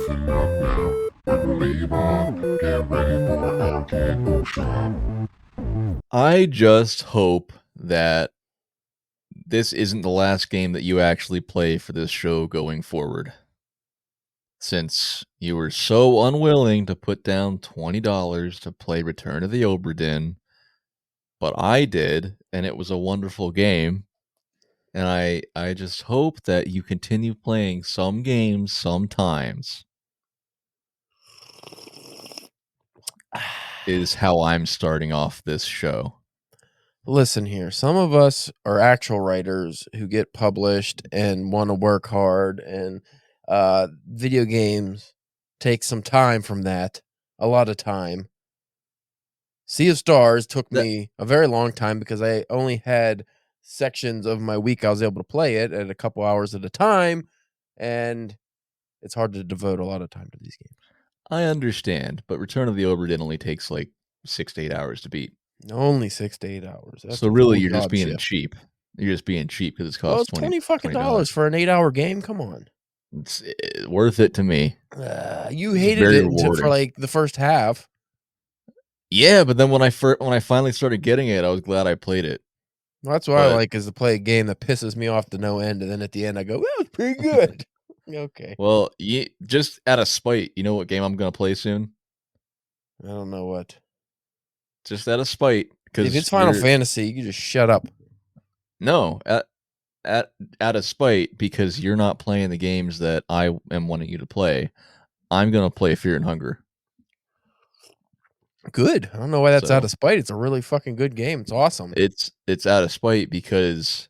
Listen up now, Believer, get ready for Arcade Workshop. I just hope that this isn't the last game that you actually play for this show going forward. Since you were so unwilling to put down $20 to play Return of the Obra Dinn, but I did, and it was a wonderful game. And I just hope that you continue playing some games sometimes. Is how I'm starting off this show. Listen here, some of us are actual writers who get published and want to work hard, and video games take some time from that, a lot of time. Sea of Stars took me a very long time because I only had sections of my week I was able to play it at a couple hours at a time, and it's hard to devote a lot of time to these games. I understand, but Return of the Obra Dinn only takes like 6 to 8 hours to beat. Only 6 to 8 hours. That's So really, you're just being cheap. You're just being cheap because it costs $20 fucking dollars for an 8-hour game. Come on, it's worth it to me. You hated it for like the first half. Yeah, but then when I finally started getting it, I was glad I played it. Well, that's what I like, is to play a game that pisses me off to no end, and then at the end I go, "Well, it was pretty good." Okay. Well, just out of spite, you know what game I'm gonna play soon? I don't know what. Just out of spite, because if it's Final Fantasy, you can just shut up. No, out of spite, because you're not playing the games that I am wanting you to play. I'm gonna play Fear and Hunger. Good. I don't know why that's out of spite. It's a really fucking good game. It's awesome. It's out of spite because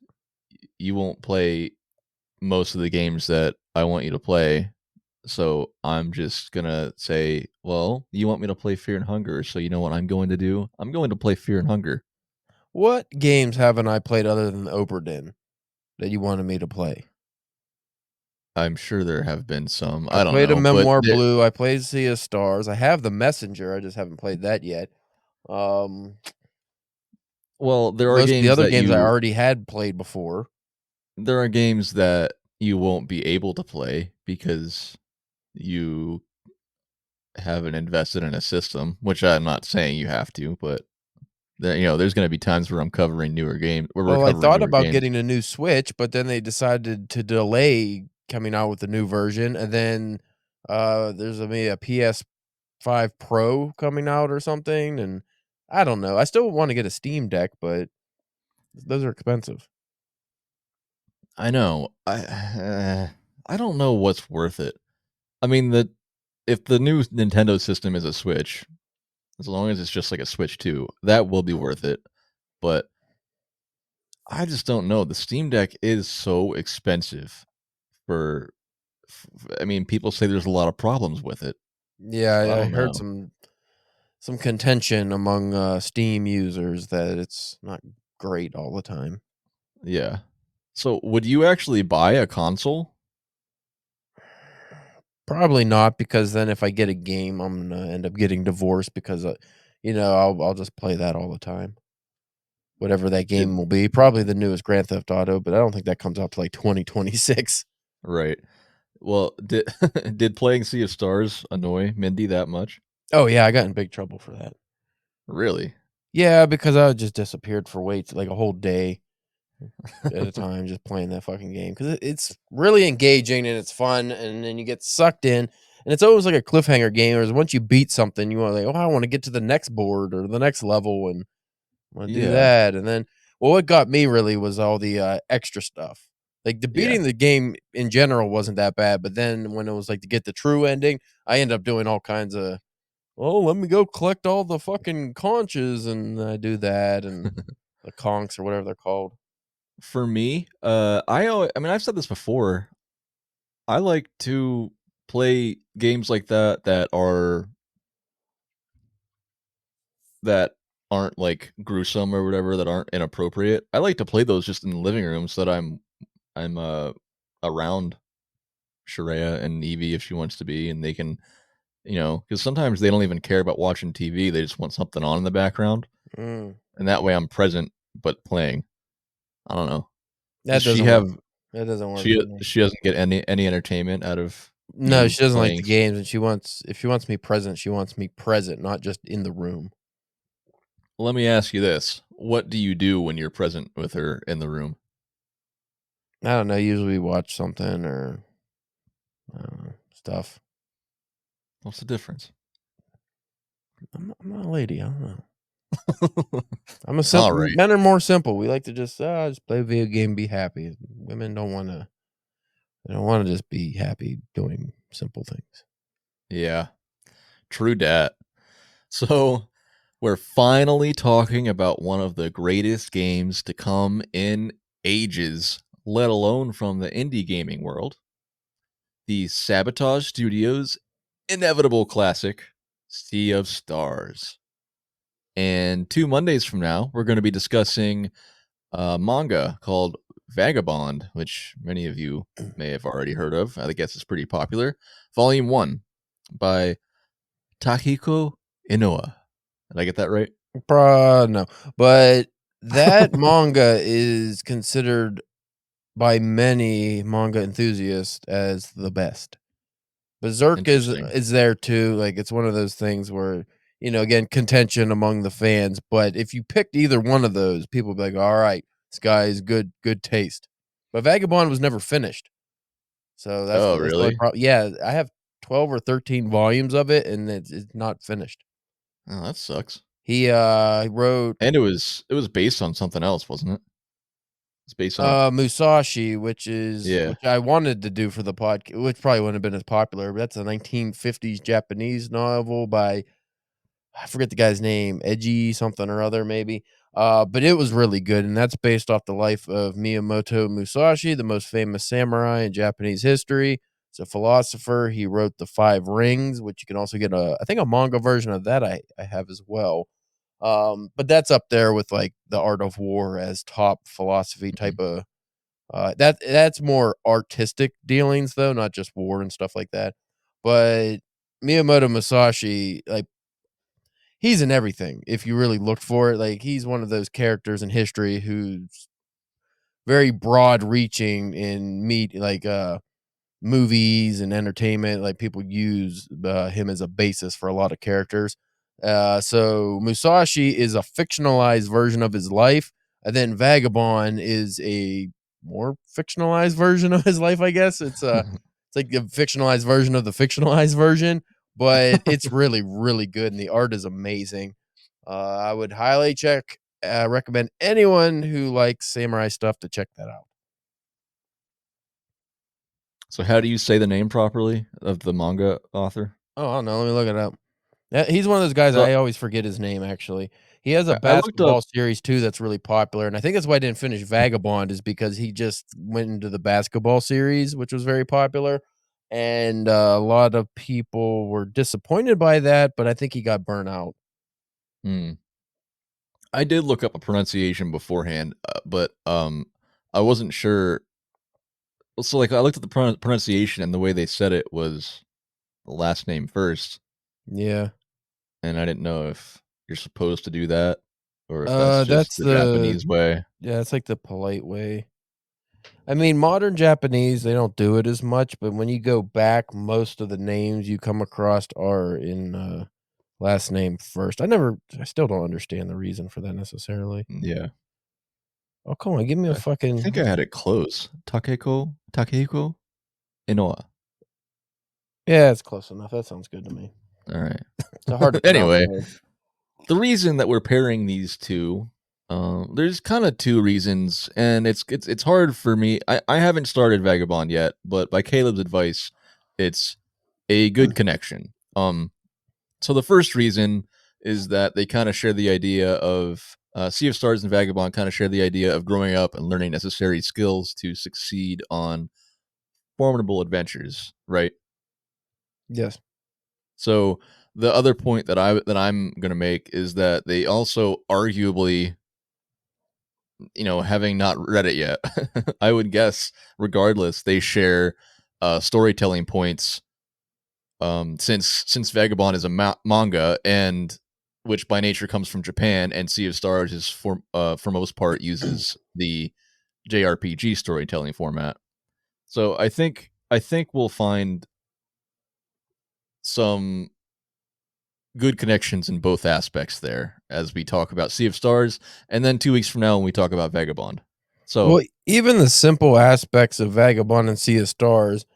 you won't play most of the games that I want you to play. So I'm just gonna say, well, you want me to play Fear and Hunger, so you know what I'm going to do? I'm going to play Fear and Hunger. What games haven't I played other than Obra Dinn that you wanted me to play? I'm sure there have been some. I played a Memoir Blue. I played Sea of Stars. I have The Messenger. I just haven't played that yet. Well, there are most games of the other games I already had played before. There are games that you won't be able to play because you haven't invested in a system, which I'm not saying you have to, but there's going to be times where I'm covering newer games. Well, I thought about getting a new Switch, but then they decided to delay coming out with the new version, and then there's maybe a PS5 Pro coming out or something, and I don't know. I still want to get a Steam Deck, but those are expensive. I know. I don't know what's worth it. I mean, if the new Nintendo system is a Switch, as long as it's just like a Switch 2, that will be worth it. But I just don't know. The Steam Deck is so expensive I mean, people say there's a lot of problems with it. Yeah, so I heard some contention among Steam users that it's not great all the time. Yeah. So, would you actually buy a console? Probably not, because then if I get a game, I'm gonna end up getting divorced because I'll just play that all the time. Whatever that game will be, probably the newest Grand Theft Auto, but I don't think that comes out to like 2026. Right. Well, did playing Sea of Stars annoy Mindy that much? Oh yeah, I got in big trouble for that. Really? Yeah, because I just disappeared for like a whole day at a time just playing that fucking game, because it's really engaging and it's fun, and then you get sucked in, and it's always like a cliffhanger game. Whereas once you beat something, you want to I want to get to the next board or the next level, and want to do that. And then, what got me really was all the extra stuff. Like beating the game in general wasn't that bad, but then when it was like to get the true ending, I ended up doing all kinds of, let me go collect all the fucking conches, and I do that, and the conchs or whatever they're called. For me, I mean, I've said this before. I like to play games like that aren't like gruesome or whatever, that aren't inappropriate. I like to play those just in the living room so that I'm around Sharia and Evie if she wants to be, and they can, because sometimes they don't even care about watching TV. They just want something on in the background, and that way I'm present but playing. I don't know. That doesn't work. That doesn't work. She doesn't get any entertainment out of No, you she doesn't like playing. the games, and if she wants me present, she wants me present, not just in the room. Let me ask you this: what do you do when you're present with her in the room? I don't know. Usually we watch something or stuff. What's the difference? I'm not a lady. I don't know. I'm a All simple. right. Men are more simple. We like to just play a video game, be happy. Women don't want to. They don't want to just be happy doing simple things. Yeah, true dat. So, we're finally talking about one of the greatest games to come in ages, let alone from the indie gaming world. The Sabotage Studios inevitable classic, Sea of Stars. And 2 Mondays from now, we're going to be discussing a manga called Vagabond, which many of you may have already heard of. I guess it's pretty popular. Volume 1 by Takehiko Inoue. Did I get that right? No, but that manga is considered by many manga enthusiasts as the best. Berserk Interesting. is there too. Like it's one of those things where again, contention among the fans. But if you picked either one of those, people would be like, "All right, this guy is good taste." But Vagabond was never finished, so Oh, that's the only really? problem. Yeah, I have 12 or 13 volumes of it, and it's not finished. Oh, that sucks. He wrote And it was based on something else, wasn't it? It's based on a Musashi, yeah. which I wanted to do for the podcast, which probably wouldn't have been as popular, but that's a 1950s Japanese novel by I forget the guy's name, Edgy something or other, maybe. But it was really good, and that's based off the life of Miyamoto Musashi, the most famous samurai in Japanese history. He's a philosopher. He wrote the Five Rings, which you can also get I think a manga version of that I have as well. But that's up there with like the Art of War as top philosophy type Mhm. of that's more artistic dealings though, not just war and stuff like that. But Miyamoto Musashi, like he's in everything. If you really look for it, like he's one of those characters in history who's very broad reaching in movies and entertainment. Like people use him as a basis for a lot of characters. So Musashi is a fictionalized version of his life, and then Vagabond is a more fictionalized version of his life. I guess it's like the fictionalized version of the fictionalized version, but it's really really good, and the art is amazing. I would highly recommend anyone who likes samurai stuff to check that out. So how do you say the name properly of the manga author? Oh, I don't know. Let me look it up. Yeah, he's one of those guys So I always forget his name, actually. He has a I looked up basketball series too that's really popular, and I think that's why I didn't finish Vagabond is because he just went into the basketball series, which was very popular, and a lot of people were disappointed by that, but I think he got burnt out. hmm, I did look up a pronunciation beforehand, but I wasn't sure. So like I looked at the pronunciation and the way they said it was the last name first, Yeah. and I didn't know if you're supposed to do that or if that's just That's the Japanese way. yeah, it's like the polite way. I mean, modern Japanese, they don't do it as much, but when you go back, most of the names you come across are in last name first. I still don't understand the reason for that necessarily. Yeah. Oh, come on, give me a I think fucking I had it close. Takehiko Inoue. yeah, it's close enough. That sounds good to me. All right. It's a hard to pronounce Anyway, word. the reason that we're pairing these two, there's kind of two reasons, and it's hard for me. I haven't started Vagabond yet, but by Caleb's advice, it's a good connection. So the first reason is that they kind of share the idea of Sea of Stars and Vagabond kind of share the idea of growing up and learning necessary skills to succeed on formidable adventures, right? Yes. So the other point that I'm going to make is that they also arguably, having not read it yet, I would guess regardless they share storytelling points since Vagabond is a manga and which by nature comes from Japan and Sea of Stars is for most part uses the JRPG storytelling format. So I think we'll find some good connections in both aspects there as we talk about Sea of Stars, and then 2 weeks from now when we talk about Vagabond. So, Well, even the simple aspects of Vagabond and Sea of Stars,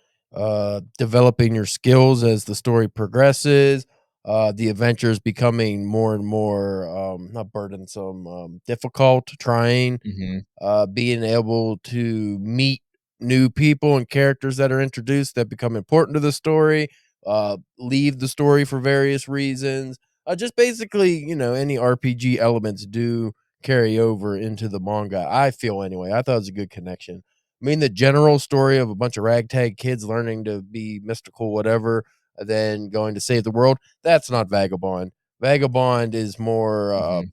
developing your skills as the story progresses, the adventures becoming more and more not burdensome, difficult, trying, mhm, being able to meet new people and characters that are introduced that become important to the story, leave the story for various reasons. Just basically, any RPG elements do carry over into the manga. I feel anyway. I thought it was a good connection. I mean, the general story of a bunch of ragtag kids learning to be mystical, whatever, then going to save the world. That's not Vagabond. Vagabond is more mhm.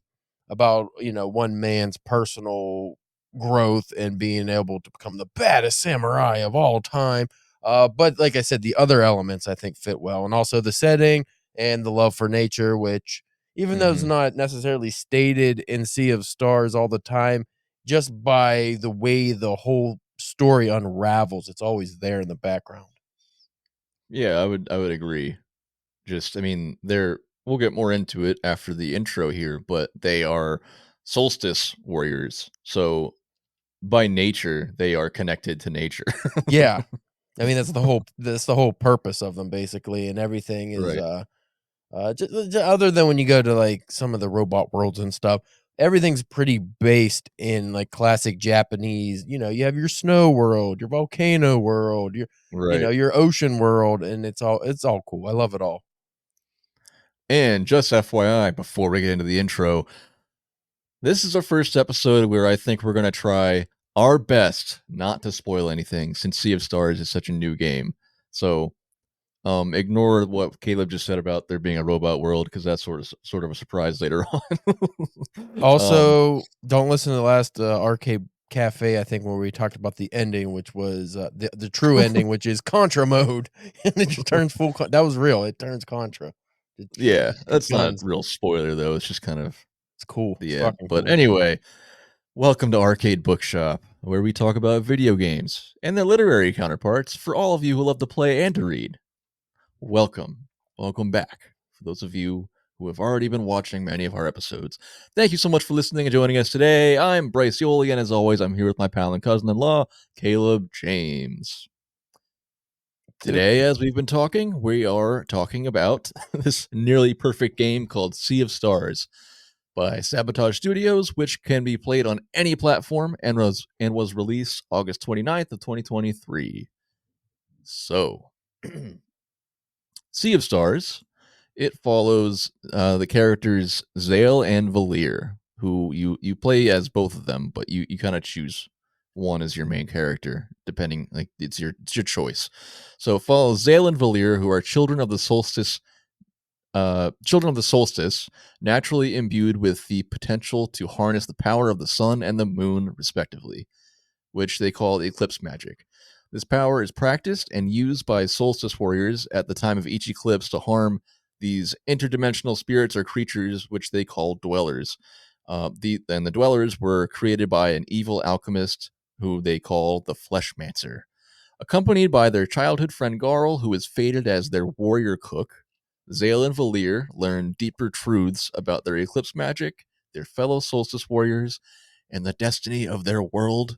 about one man's personal growth and being able to become the baddest samurai of all time. But like I said, the other elements I think fit well, and also the setting and the love for nature, which even though it's Mhm. not necessarily stated in Sea of Stars all the time, just by the way the whole story unravels, it's always there in the background. Yeah, I would agree. Just I mean, they're we'll get more into it after the intro here, but they are solstice warriors. So, by nature, they are connected to nature. Yeah, I mean that's the whole purpose of them basically, and everything is Right. other than when you go to, like, some of the robot worlds and stuff, everything's pretty based in, like, classic Japanese. You have your snow world, your volcano world, Right. your ocean world, and it's all cool. I love it all. And just FYI, before we get into the intro, this is our first episode where I think we're gonna try our best not to spoil anything since Sea of Stars is such a new game. So, ignore what Caleb just said about there being a robot world because that's sort of a surprise later on. um, Also, don't listen to the last, Arcade Cafe, I think, where we talked about the ending, which was, the true ending, which is Contra mode, and it just turns that was real, it turns Contra. It yeah, shoots that's not a guns. real spoiler though. It's just kind of It's cool. It's the end. fucking But cool. anyway, welcome to Arcade Bookshop, where we talk about video games and their literary counterparts for all of you who love to play and to read. Welcome. Welcome back. For those of you who have already been watching many of our episodes, thank you so much for listening and joining us today. I'm Bryce Yoli, and as always, I'm here with my pal and cousin in law, Caleb James. Today, as we've been talking, we are talking about this nearly perfect game called Sea of Stars by Sabotage Studios, which can be played on any platform and was released August 29th of 2023. So, Sea of Stars, it follows the characters Zale and Valir, who you play as both of them, but you kind of choose one as your main character, depending like it's your choice. So it follows Zale and Valir, who are children of the solstice, naturally imbued with the potential to harness the power of the sun and the moon, respectively, which they call eclipse magic. This power is practiced and used by solstice warriors at the time of each eclipse to harm these interdimensional spirits or creatures, which they call dwellers. The dwellers were created by an evil alchemist who they call the Fleshmancer. Accompanied by their childhood friend Garl, who is fated as their warrior cook, Zale and Valir learn deeper truths about their eclipse magic, their fellow solstice warriors, and the destiny of their world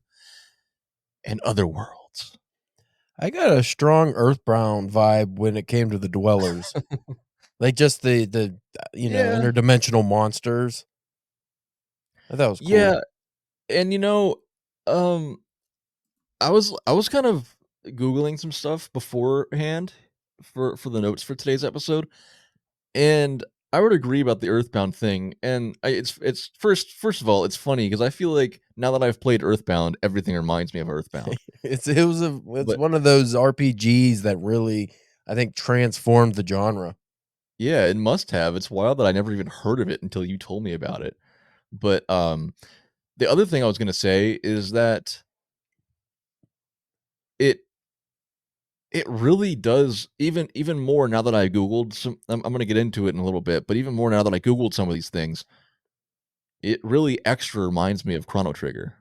and other worlds. I got a strong Earthbound vibe when it came to the dwellers. Like, just the Yeah, interdimensional monsters. I thought it was cool. yeah, and um, I was kind of googling some stuff beforehand for the notes for today's episode, and I would agree about the Earthbound thing. And it's first of all, it's funny because I feel like now that I've played Earthbound, everything reminds me of Earthbound. It's But one of those RPGs that really, I think, transformed the genre. yeah, it must have. It's wild that I never even heard of it until you told me about it. But the other thing I was gonna say is that it it really does even more now that I googled some. I'm gonna get into it in a little bit, but even more now that I googled some of these things, it really extra reminds me of Chrono Trigger,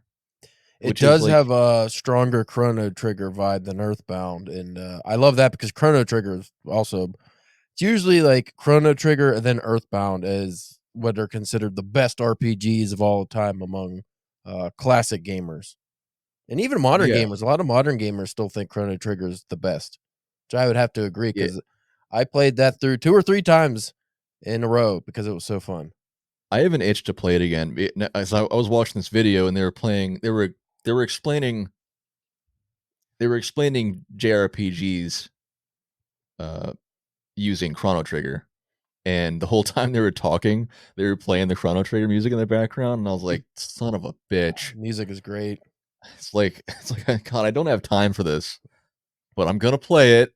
It which is does like have a stronger Chrono Trigger vibe than Earthbound, and I love that because Chrono Trigger is also It's usually like Chrono Trigger and then Earthbound as what are considered the best RPGs of all time among classic gamers. And even modern Yeah, gamers, a lot of modern gamers still think Chrono Trigger is the best, which I would have to agree yeah. because I played that through 2 or 3 times in a row because it was so fun. I have an itch to play it again. As I was watching this video and they were playing, they were explaining JRPGs uh, using Chrono Trigger, and the whole time they were talking, they were playing the Chrono Trigger music in the background, and I was like, "Son of a bitch!" Music is great. It's like God, I don't have time for this, but I'm gonna play it.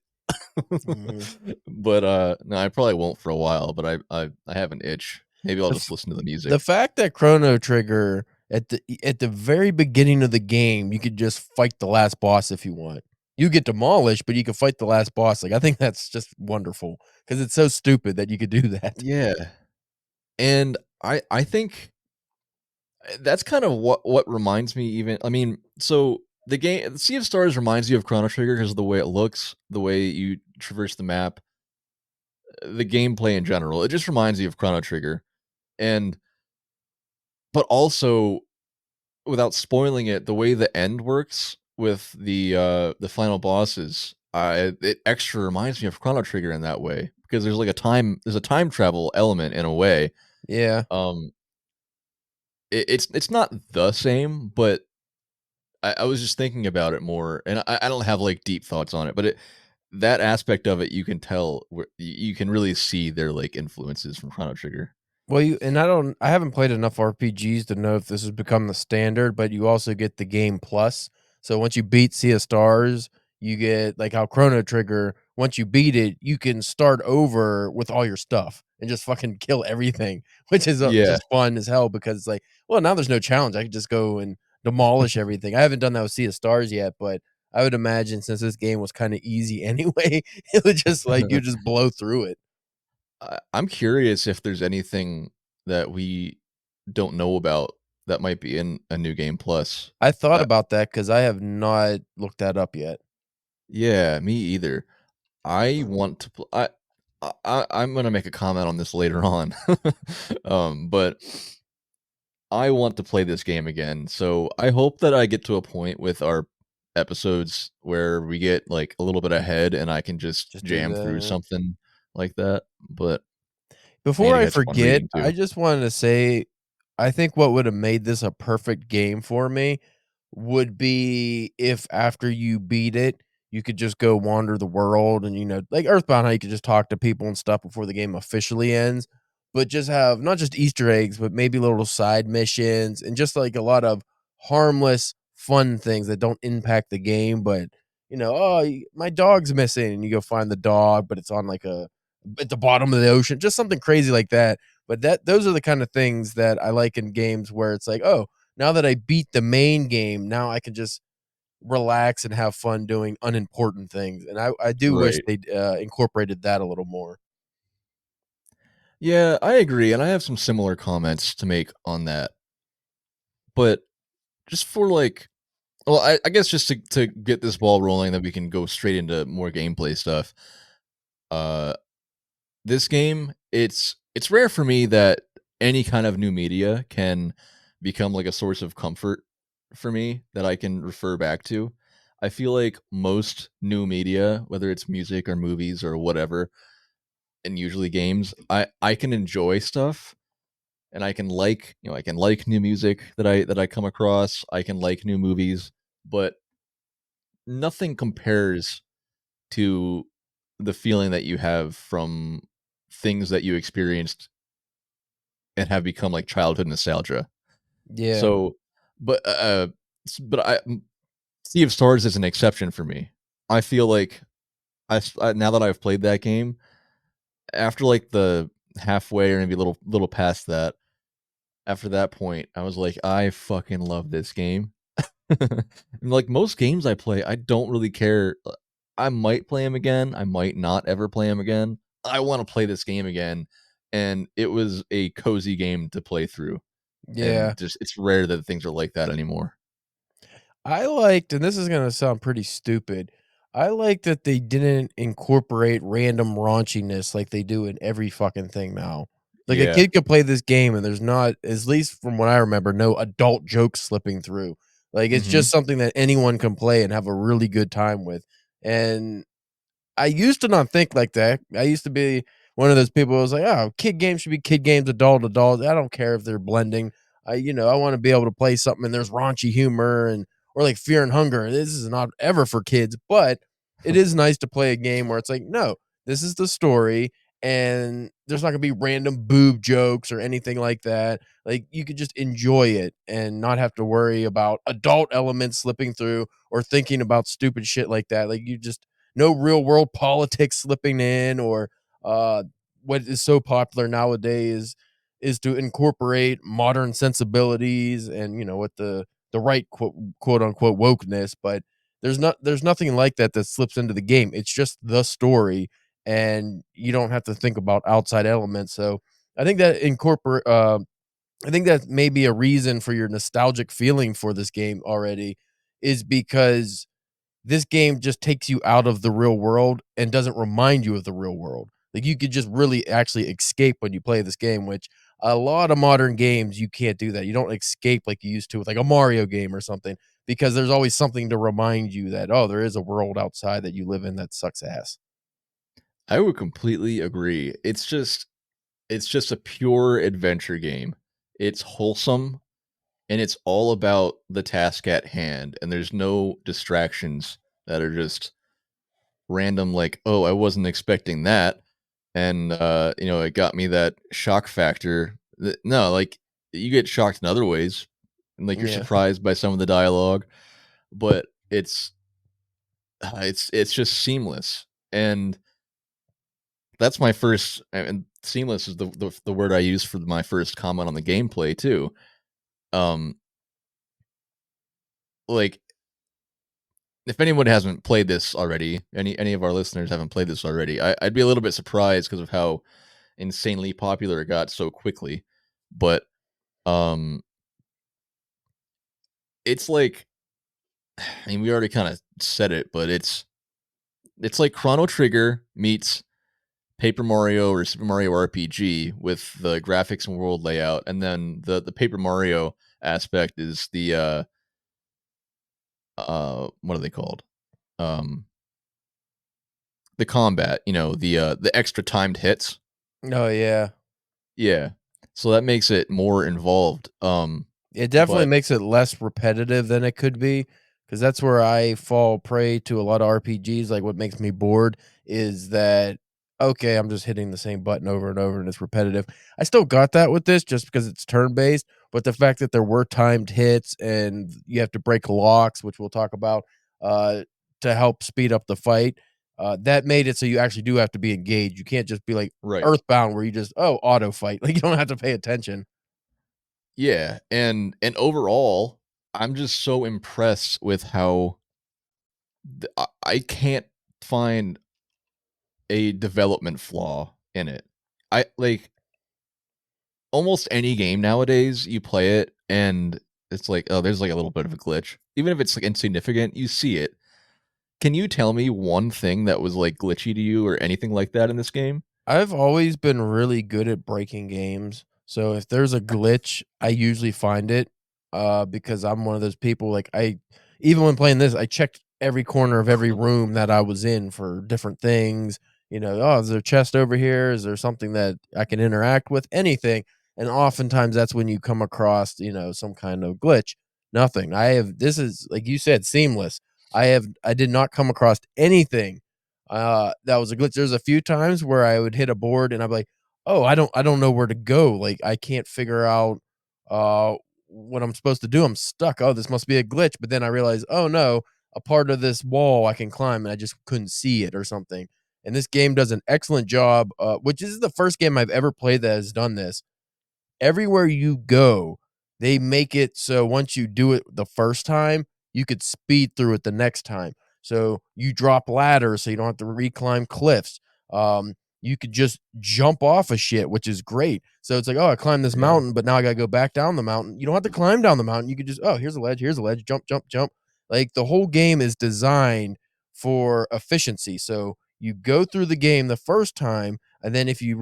Mhm. But no, I probably won't for a while. But I have an itch. Maybe I'll The just listen to the The music. fact that Chrono Trigger at the very beginning of the game, you could just fight the last boss if you want. You get demolished, but you can fight the last boss. Like I think that's just wonderful because it's so stupid that you could do that. Yeah, and I think that's kind of what reminds me. Even I mean, so the game Sea of Stars reminds you of Chrono Trigger because of the way it looks, the way you traverse the map, the gameplay in general. It just reminds you of Chrono Trigger, and but also without spoiling it, the way the end works with the final bosses, it extra reminds me of Chrono Trigger in that way because there's a time travel element in a way. Yeah. Um, it's not the same, but I was just thinking about it more, and I don't have like deep thoughts on it, but that aspect of it you can tell where you can really see their like influences from Chrono Trigger. Well, I haven't played enough RPGs to know if this has become the standard, but you also get the game plus. So once you beat Sea of Stars, you get like how Chrono Trigger, once you beat it, you can start over with all your stuff and just fucking kill everything, which is Yeah. just fun as hell because it's like, well, now there's no challenge. I can just go and demolish everything. I haven't done that with Sea of Stars yet, but I would imagine since this game was kind of easy anyway, it would just like you just blow through it. I'm curious if there's anything that we don't know about that might be in a new game plus. I thought Uh, about that because I have not looked that up yet. yeah, me either. I want to I'm gonna make a comment on this later on. But I want to play this game again, so I hope that I get to a point with our episodes where we get, like, a little bit ahead and I can just Just do jam through that. something like that, but I need Before to I catch up on forget, reading I too. just wanted to say, I think what would have made this a perfect game for me would be if after you beat it, you could just go wander the world and, like Earthbound, how you could just talk to people and stuff before the game officially ends, but just have not just Easter eggs, but maybe little side missions and just like a lot of harmless, fun things that don't impact the game. But, oh, my dog's missing. And you go find the dog, but it's on like at the bottom of the ocean, just something crazy like that. But those are the kind of things that I like in games where it's like, oh, now that I beat the main game, now I can just relax and have fun doing unimportant things. And I do wish Right. they incorporated that a little more. Yeah, I agree, and I have some similar comments to make on that, but just for, like well, I guess just to get this ball rolling, then we can go straight into more gameplay stuff. Uh, this game, it's rare for me that any kind of new media can become like a source of comfort for me that I can refer back to. I feel like most new media, whether it's music or movies or whatever, and usually games, I can enjoy stuff and I can like, I can like new music that I come across. I can like new movies, but nothing compares to the feeling that you have from things that you experienced and have become like childhood nostalgia. Yeah. So, but Sea of Stars is an exception for me. I feel like now that I've played that game, after like the halfway or maybe a little past that, after that point, I was like, I fucking love this game. And like most games I play, I don't really care. I might play him again. I might not ever play him again. I want to play this game again. And it was a cozy game to play through. Yeah. And just it's rare that things are like that anymore. I liked, and this is going to sound pretty stupid. I like that they didn't incorporate random raunchiness like they do in every fucking thing now. Like, a Yeah. kid could play this game and there's not, at least from what I remember, no adult jokes slipping through. Like, it's Hmm. just something that anyone can play and have a really good time with, and I used to not think like that. I used to be one of those people who was like, "Oh, kid games should be kid games, adult. I don't care if they're blending. I want to be able to play something and there's raunchy humor and or like Fear and Hunger. This is not ever for kids, but it is nice to play a game where it's like, no, this is the story and there's not going to be random boob jokes or anything like that. Like you could just enjoy it and not have to worry about adult elements slipping through or thinking about stupid shit like that. Like you just no real world politics slipping in or what is so popular nowadays is to incorporate modern sensibilities and with the right quote unquote wokeness, but there's nothing like that that slips into the game. It's just the story and you don't have to think about outside elements. So I think that I think that may be a reason for your nostalgic feeling for this game already is because this game just takes you out of the real world and doesn't remind you of the real world. Like, you could just really actually escape when you play this game, which a lot of modern games, you can't do that. You don't escape like you used to with, like, a Mario game or something because there's always something to remind you that, "Oh, there is a world outside that you live in that sucks ass." I would completely agree. It's just a pure adventure game. It's wholesome and it's all about the task at hand and there's no distractions that are just random like, "Oh, I wasn't expecting that." And it got me that shock factor. No, like you get shocked in other ways. And like you're Yeah. surprised by some of the dialogue, but it's just seamless. And that's my first and seamless is the word I use for my first comment on the gameplay too. Um, like if anyone hasn't played this already, any of our listeners haven't played this already, I'd be a little bit surprised because of how insanely popular it got so quickly. But um, it's like, I mean, we already kind of said it, but it's like Chrono Trigger meets Paper Mario or Super Mario RPG with the graphics and world layout, and then the Paper Mario aspect is the what are they called? Um the combat, the extra timed hits. Oh, yeah. Yeah. So that makes it more involved. It definitely But makes it less repetitive than it could be, because that's where I fall prey to a lot of RPGs, like, what makes me bored is that, okay, I'm just hitting the same button over and over, and it's repetitive. I still got that with this just because it's turn-based, but the fact that there were timed hits and you have to break locks, which we'll talk about, uh, to help speed up the fight, that made it so you actually do have to be engaged. You can't just be like right. Earthbound where you just, "Oh, auto fight." Like, you don't have to pay attention. Yeah, and overall, I'm just so impressed with how I can't find a development flaw in it. I like almost any game nowadays, you play it and it's like, oh, there's like a little bit of a glitch. Even if it's like insignificant, you see it. Can you tell me one thing that was like glitchy to you or anything like that in this game? I've always been really good at breaking games. So if there's a glitch, I usually find it because I'm one of those people like I even when playing this, I checked every corner of every room that I was in for different things. Oh, is there a chest over here? Is there something that I can interact with? Anything. And oftentimes that's when you come across, some kind of glitch. Nothing. This is like you said, seamless. I did not come across anything that was a glitch. There's a few times where I would hit a board and I'm like, "Oh, I don't know where to go. Like, I can't figure out, uh, what I'm supposed to do. I'm stuck. Oh, this must be a glitch." But then I realized, "Oh, no, a part of this wall I can climb, and I just couldn't see it or something." And this game does an excellent job, which is the first game I've ever played that has done this. Everywhere you go, they make it so once you do it the first time, you could speed through it the next time. So you drop ladders so you don't have to reclimb cliffs. You could just jump off of shit, which is great. So it's like, oh, I climbed this Yeah. mountain, but now I gotta go back down the mountain. You don't have to climb down the mountain. You could just, oh, here's a ledge, jump, jump, jump. Like the whole game is designed for efficiency. So you go through the game the first time, and then if you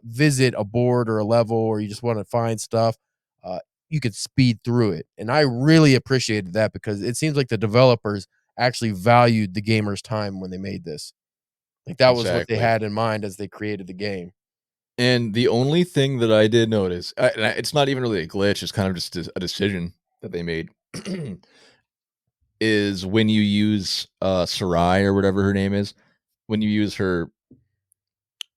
visit a board or a level, or you just want to find stuff, uh, you could speed through it. And I really appreciated that because it seems like the developers actually valued the gamer's time when they made this. Like that was what they Exactly. had in mind as they created the game. And the only thing that I did notice, it's not even really a glitch, it's kind of just a decision that they made, is when you use Sarai or whatever her name is, when you use her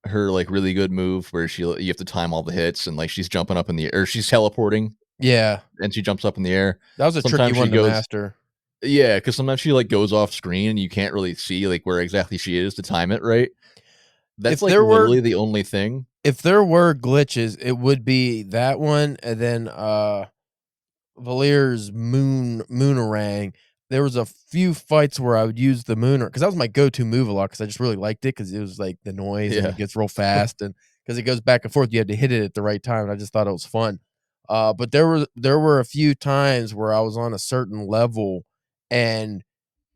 like really good move where you have to time all the hits and like she's jumping up in the air, or she's teleporting Yeah, and she jumps up in the air. that was a tricky Sometimes she one to goes, master. yeah, because sometimes she like goes off screen and you can't really see like where exactly she is to time it right. That's If like there were literally the only thing. if there were glitches, it would be that one, and then Valir's Moonerang. There was a few fights where I would use the Mooner because that was my go-to move a lot because I just really liked it because it was like the noise and Yeah. it gets real fast, and because it goes back and forth, you had to hit it at the right time. And I just thought it was fun. But there were a few times where I was on a certain level, and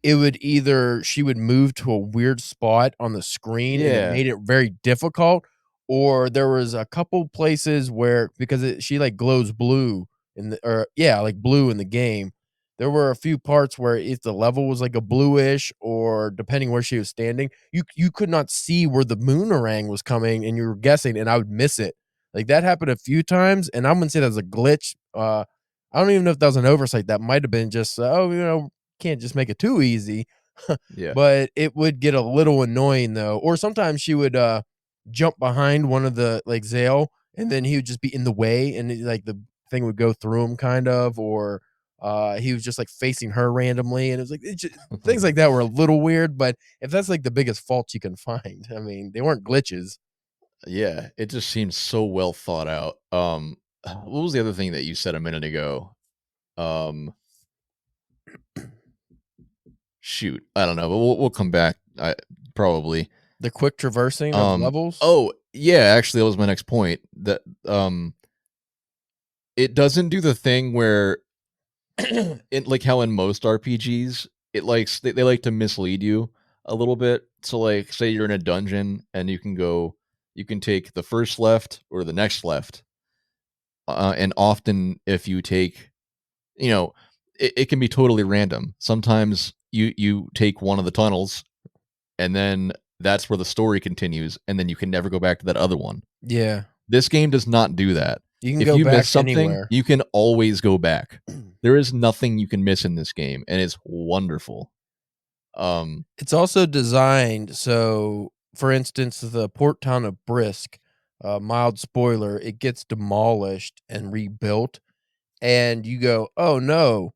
it would either she would move to a weird spot on the screen and it Yeah. made it very difficult, or there was a couple places where because she like glows blue like blue in the game. There were a few parts where if the level was like a bluish or depending where she was standing, you could not see where the moonerang was coming and you were guessing and I would miss it. Like that happened a few times and I wouldn't say that was a glitch. I don't even know if that was an oversight. That might have been just can't just make it too easy. Yeah. But it would get a little annoying though. Or sometimes she would jump behind one of the like Zale and then he would just be in the way and like the thing would go through him kind of, or he was just like facing her randomly and it was like things like that were a little weird, but if that's like the biggest fault you can find, I mean, they weren't glitches. Yeah, it just seems so well thought out. What was the other thing that you said a minute ago? Um, shoot, I don't know, but we'll come back. Probably. The quick traversing of Um, levels. oh yeah, actually, that was my next point. That it doesn't do the thing where, it like how in most RPGs, it likes they like to mislead you a little bit. So like, say you're in a dungeon and you can take the first left or the next left, and often if you take, you know, it can be totally random. Sometimes you take one of the tunnels, and then that's where the story continues, and then you can never go back to that other one. Yeah, This game does not do that. you can If go you back miss something, anywhere. you can always go back. There is nothing you can miss in this game, and it's wonderful. It's also designed so, for instance, the port town of Brisk, mild spoiler, it gets demolished and rebuilt, and you go, "Oh no."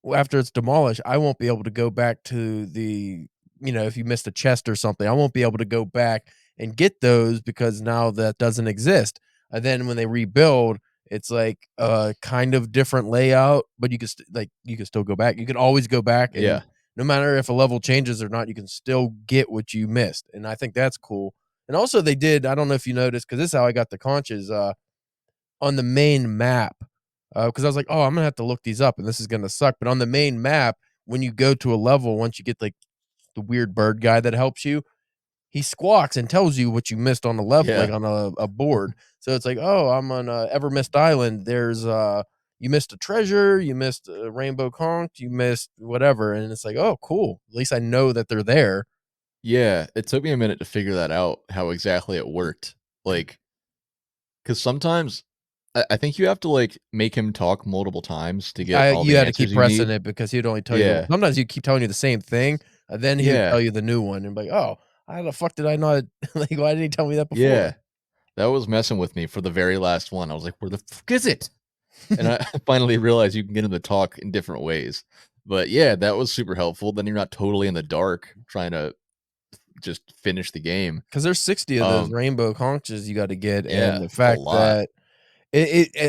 Well, after it's demolished, I won't be able to go back to if you missed a chest or something, I won't be able to go back and get those because now that doesn't exist. And then when they rebuild, it's like a kind of different layout, but you can still go back. You can always go back, and Yeah, no matter if a level changes or not, you can still get what you missed. And I think that's cool. And also they did, I don't know if you noticed, because this is how I got the conches, on the main map, because I was like, "Oh, I'm gonna have to look these up, and this is gonna suck." But on the main map, when you go to a level, once you get like the weird bird guy that helps you, he squawks and tells you what you missed on the level, like yeah, on a board. So it's like, "Oh, I'm on Ever Missed Island. There's you missed a treasure, you missed a rainbow conch, you missed whatever," and it's like, "Oh, cool. At least I know that they're there." yeah. It took me a minute to figure that out, how exactly it worked. Like, because sometimes I think you have to like make him talk multiple times to get all You the had to keep answers you pressing need. it because he'd only tell you Yeah, sometimes he'd keep telling you the same thing, and then he would yeah, tell you the new one and be like, "Oh, how the fuck did I not like, why didn't he tell me that before?" yeah. That was messing with me for the very last one. I was like, "Where the fuck is it?" And I finally realized you can get him to talk in different ways. But yeah, that was super helpful. Then you're not totally in the dark trying to just finish the game. 'Cause there's 60 of those Um, rainbow conches you gotta get, and yeah, the it's a fact lot. that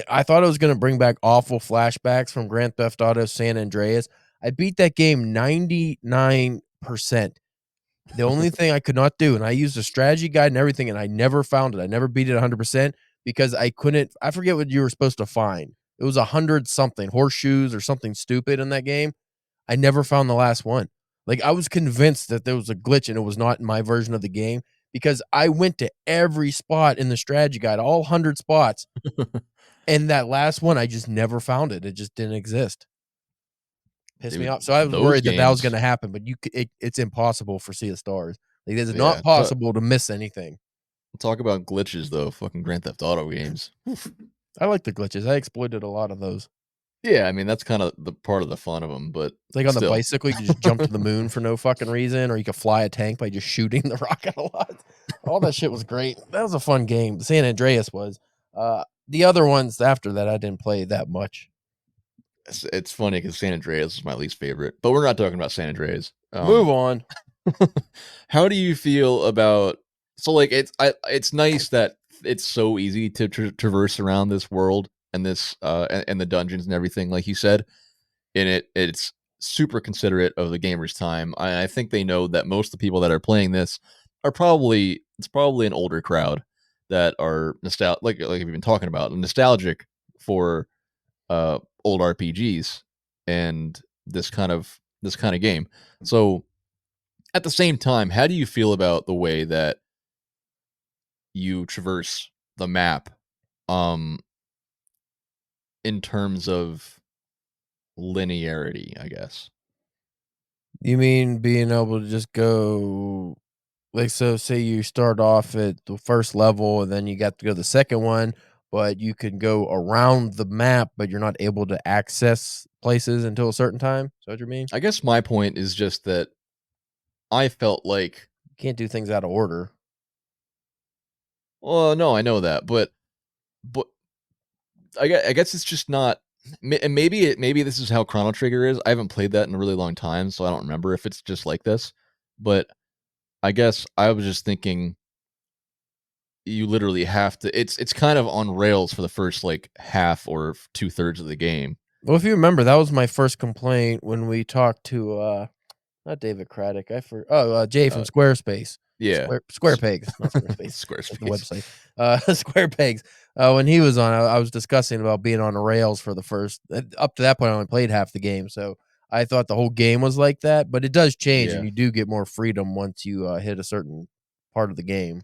I thought it was gonna bring back awful flashbacks from Grand Theft Auto San Andreas. I beat that game 99%. The only thing I could not do, and I used a strategy guide and everything, and I never found it. I never beat it 100% because I forget what you were supposed to find. It was 100 something, horseshoes or something stupid in that game. I never found the last one. Like, I was convinced that there was a glitch and it was not in my version of the game because I went to every spot in the strategy guide, all 100 spots, and that last one, I just never found it. It just didn't exist. Pissed me Dude, off. So I was those worried that that was games, gonna happen, but it's impossible for Sea of Stars. Like, it is yeah. not possible to miss anything. Talk about glitches though. Fucking Grand Theft Auto games. I like the glitches. I exploited a lot of those. Yeah, I mean that's kind of the part of the fun of them, but It's like on the still, bicycle, you can just jump to the moon for no fucking reason, or you could fly a tank by just shooting the rocket a lot. All that shit was great. That was a fun game. San Andreas was. The other ones after that, I didn't play that much. it's funny because San Andreas is my least favorite, but we're not talking about San Andreas. Move on. How do you feel about so like it's nice that it's so easy to traverse around this world and this and the dungeons and everything like you said, and it's super considerate of the gamers' time. I think they know that most of the people that are playing this are probably it's probably an older crowd that are like we've been talking about, nostalgic for old RPGs and this kind of game. So at the same time, how do you feel about the way that you traverse the map um in terms of linearity, I guess? You mean being able to just go like, so say you start off at the first level and then you got to go to the second one, but you can go around the map, but you're not able to access places until a certain time? Is that what you mean? I guess my point is just that I felt like You can't do things out of order. well, no, I know that, but I guess it's just not and maybe this is how Chrono Trigger is. I haven't played that in a really long time, so I don't remember if it's just like this. But I guess I was just thinking you literally have to it's kind of on rails for the first like half or 2/3 of the game. Well, if you remember, that was my first complaint when we talked to not David Craddock. Jay from Uh, Squarespace. yeah. Square Pegs, not Squarespace. That's the Squarespace. website. Square Pegs. When he was on, I was discussing about being on the rails for the first. Up to that point, I only played half the game, so I thought the whole game was like that. But it does change, and Yeah. you do get more freedom once you hit a certain part of the game.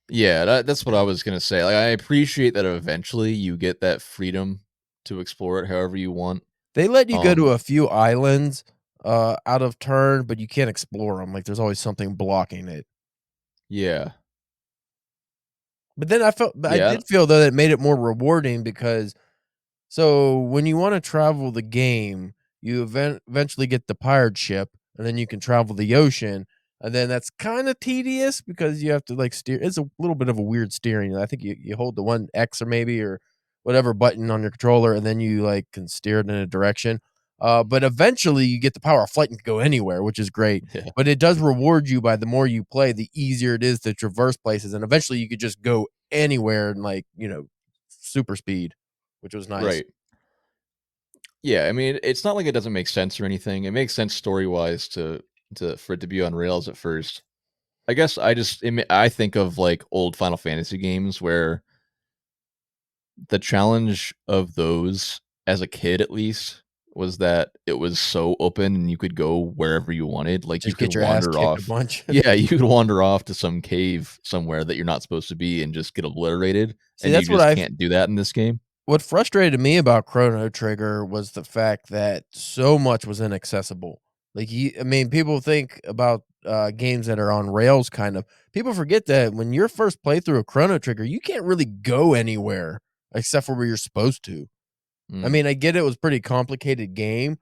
Yeah, that's what I was gonna say. Like, I appreciate that eventually you get that freedom to explore it however you want. They let you go to Um, a few islands out of turn, but you can't explore them. Like there's always something blocking it. yeah, But then I yeah, did feel though that it made it more rewarding because so when you want to travel the game, you eventually get the pirate ship, and then you can travel the ocean, and then that's kind of tedious because you have to like steer. It's a little bit of a weird steering. I think you hold the one X or maybe or whatever button on your controller, and then you like can steer it in a direction. But eventually you get the power of flight and can go anywhere, which is great. yeah, But it does reward you by the more you play, the easier it is to traverse places, and eventually you could just go anywhere and like super speed, which was nice. right. Yeah, I mean, it's not like it doesn't make sense or anything. It makes sense story-wise to for it to be on rails at first. I guess I think of like old Final Fantasy games where the challenge of those as a kid at least was that it was so open and you could go wherever you wanted. Like you Just could get your ass wander kicked a off. bunch. Yeah, you could wander off to some cave somewhere that you're not supposed to be and just get obliterated. See, And you that's what just can't do that in this game. what frustrated me about Chrono Trigger was the fact that so much was inaccessible. Like, I mean, people think about games that are on rails, kind of. People forget that when your first playthrough of Chrono Trigger, you can't really go anywhere except for where you're supposed to. I Mm, mean, I get it was pretty complicated game,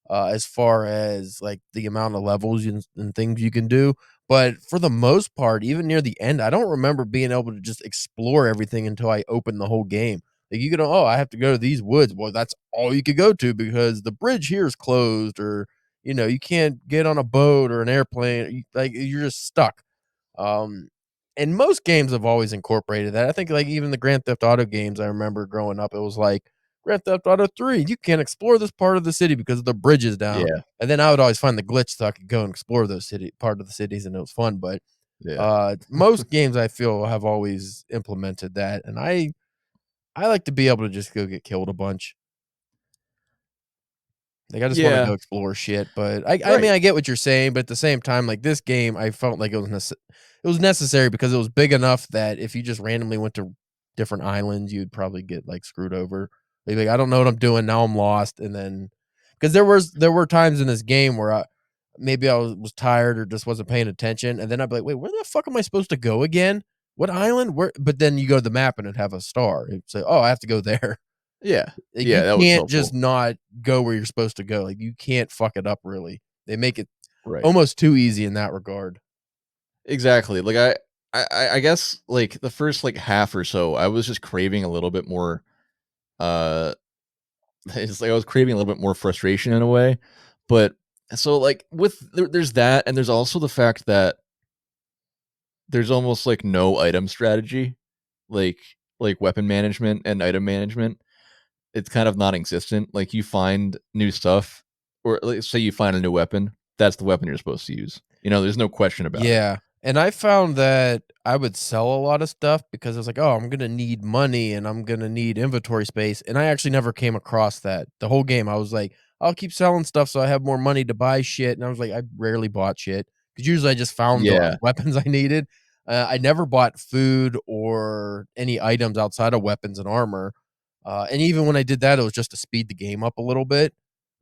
as far as, like, the amount of levels and things you can do, but for the most part, even near the end, I don't remember being able to just explore everything until I opened the whole game. Like, you could "Oh, I have to go to these woods." Well, that's all you could go to because the bridge here is closed or, you can't get on a boat or an airplane, you're just stuck. Um, and most games have always incorporated that. I think like even the Grand Theft Auto games I remember growing up, it was like Grand Theft Auto 3, you can't explore this part of the city because the bridge is down. yeah, And then I would always find the glitch so I could go and explore those part of the cities and it was fun. But yeah. most games I feel have always implemented that. And I like to be able to just go get killed a bunch. Like, I just wanna Yeah. go explore shit, but I mean, Right. I get what you're saying, but at the same time, like, this game, I felt like it was necessary because it was big enough that if you just randomly went to different islands, you'd probably get, like, screwed over. Like, I don't know what I'm doing, now I'm lost, and then because there were times in this game where maybe I was tired or just wasn't paying attention, and then I'd be like, "Wait, where the fuck am I supposed to go again? What island? Where?" But then you go to the map and it'd have a star. It'd say, "Oh, I have to go there." Yeah. Like, Yeah, you that was can't just helpful. not go where you're supposed to go, like, you can't fuck it up, really. They make it Right. almost too easy in that regard. Exactly. Like I guess like the first like half or so, I was just craving a little bit more uh it's like I was craving a little bit more frustration in a way. But so like there's that, and there's also the fact that there's almost like no item strategy, like weapon management and item management. It's kind of non-existent. Like you find new stuff, or let's say you find a new weapon, that's the weapon you're supposed to use. There's no question about it. Yeah, and I found that I would sell a lot of stuff because I was like, "Oh, I'm gonna need money and I'm gonna need inventory space," and I actually never came across that. The whole game, I was like, "I'll keep selling stuff so I have more money to buy shit," and I was like, I rarely bought shit because usually I just found the Yeah. weapons I needed. I never bought food or any items outside of weapons and armor, and even when I did that, it was just to speed the game up a little bit.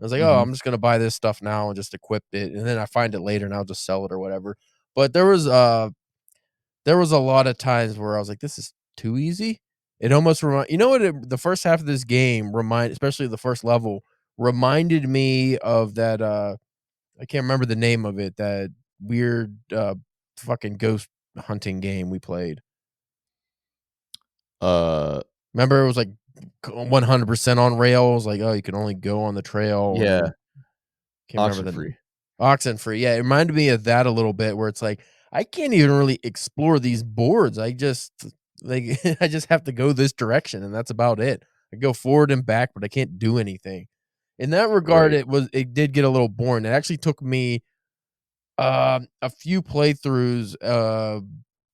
I was like, "Oh, Mhm. I'm just gonna buy this stuff now and just equip it, and then I find it later and I'll just sell it or whatever." But there was a lot of times where I was like, "This is too easy." It almost you know what the first half of this game especially the first level, reminded me of that, I can't remember the name of it, that weird, fucking ghost hunting game we played. Uh, Remember it was like 100% on rails, like, oh, you can only go on the trail and yeah, then can't remember the Oxenfree. Oxenfree, yeah, it reminded me of that a little bit where it's like, I can't even really explore these boards, I just like, I just have to go this direction, and that's about it. I go forward and back, but I can't do anything. In that regard, Right. it did get a little boring. It actually took me, a few playthroughs,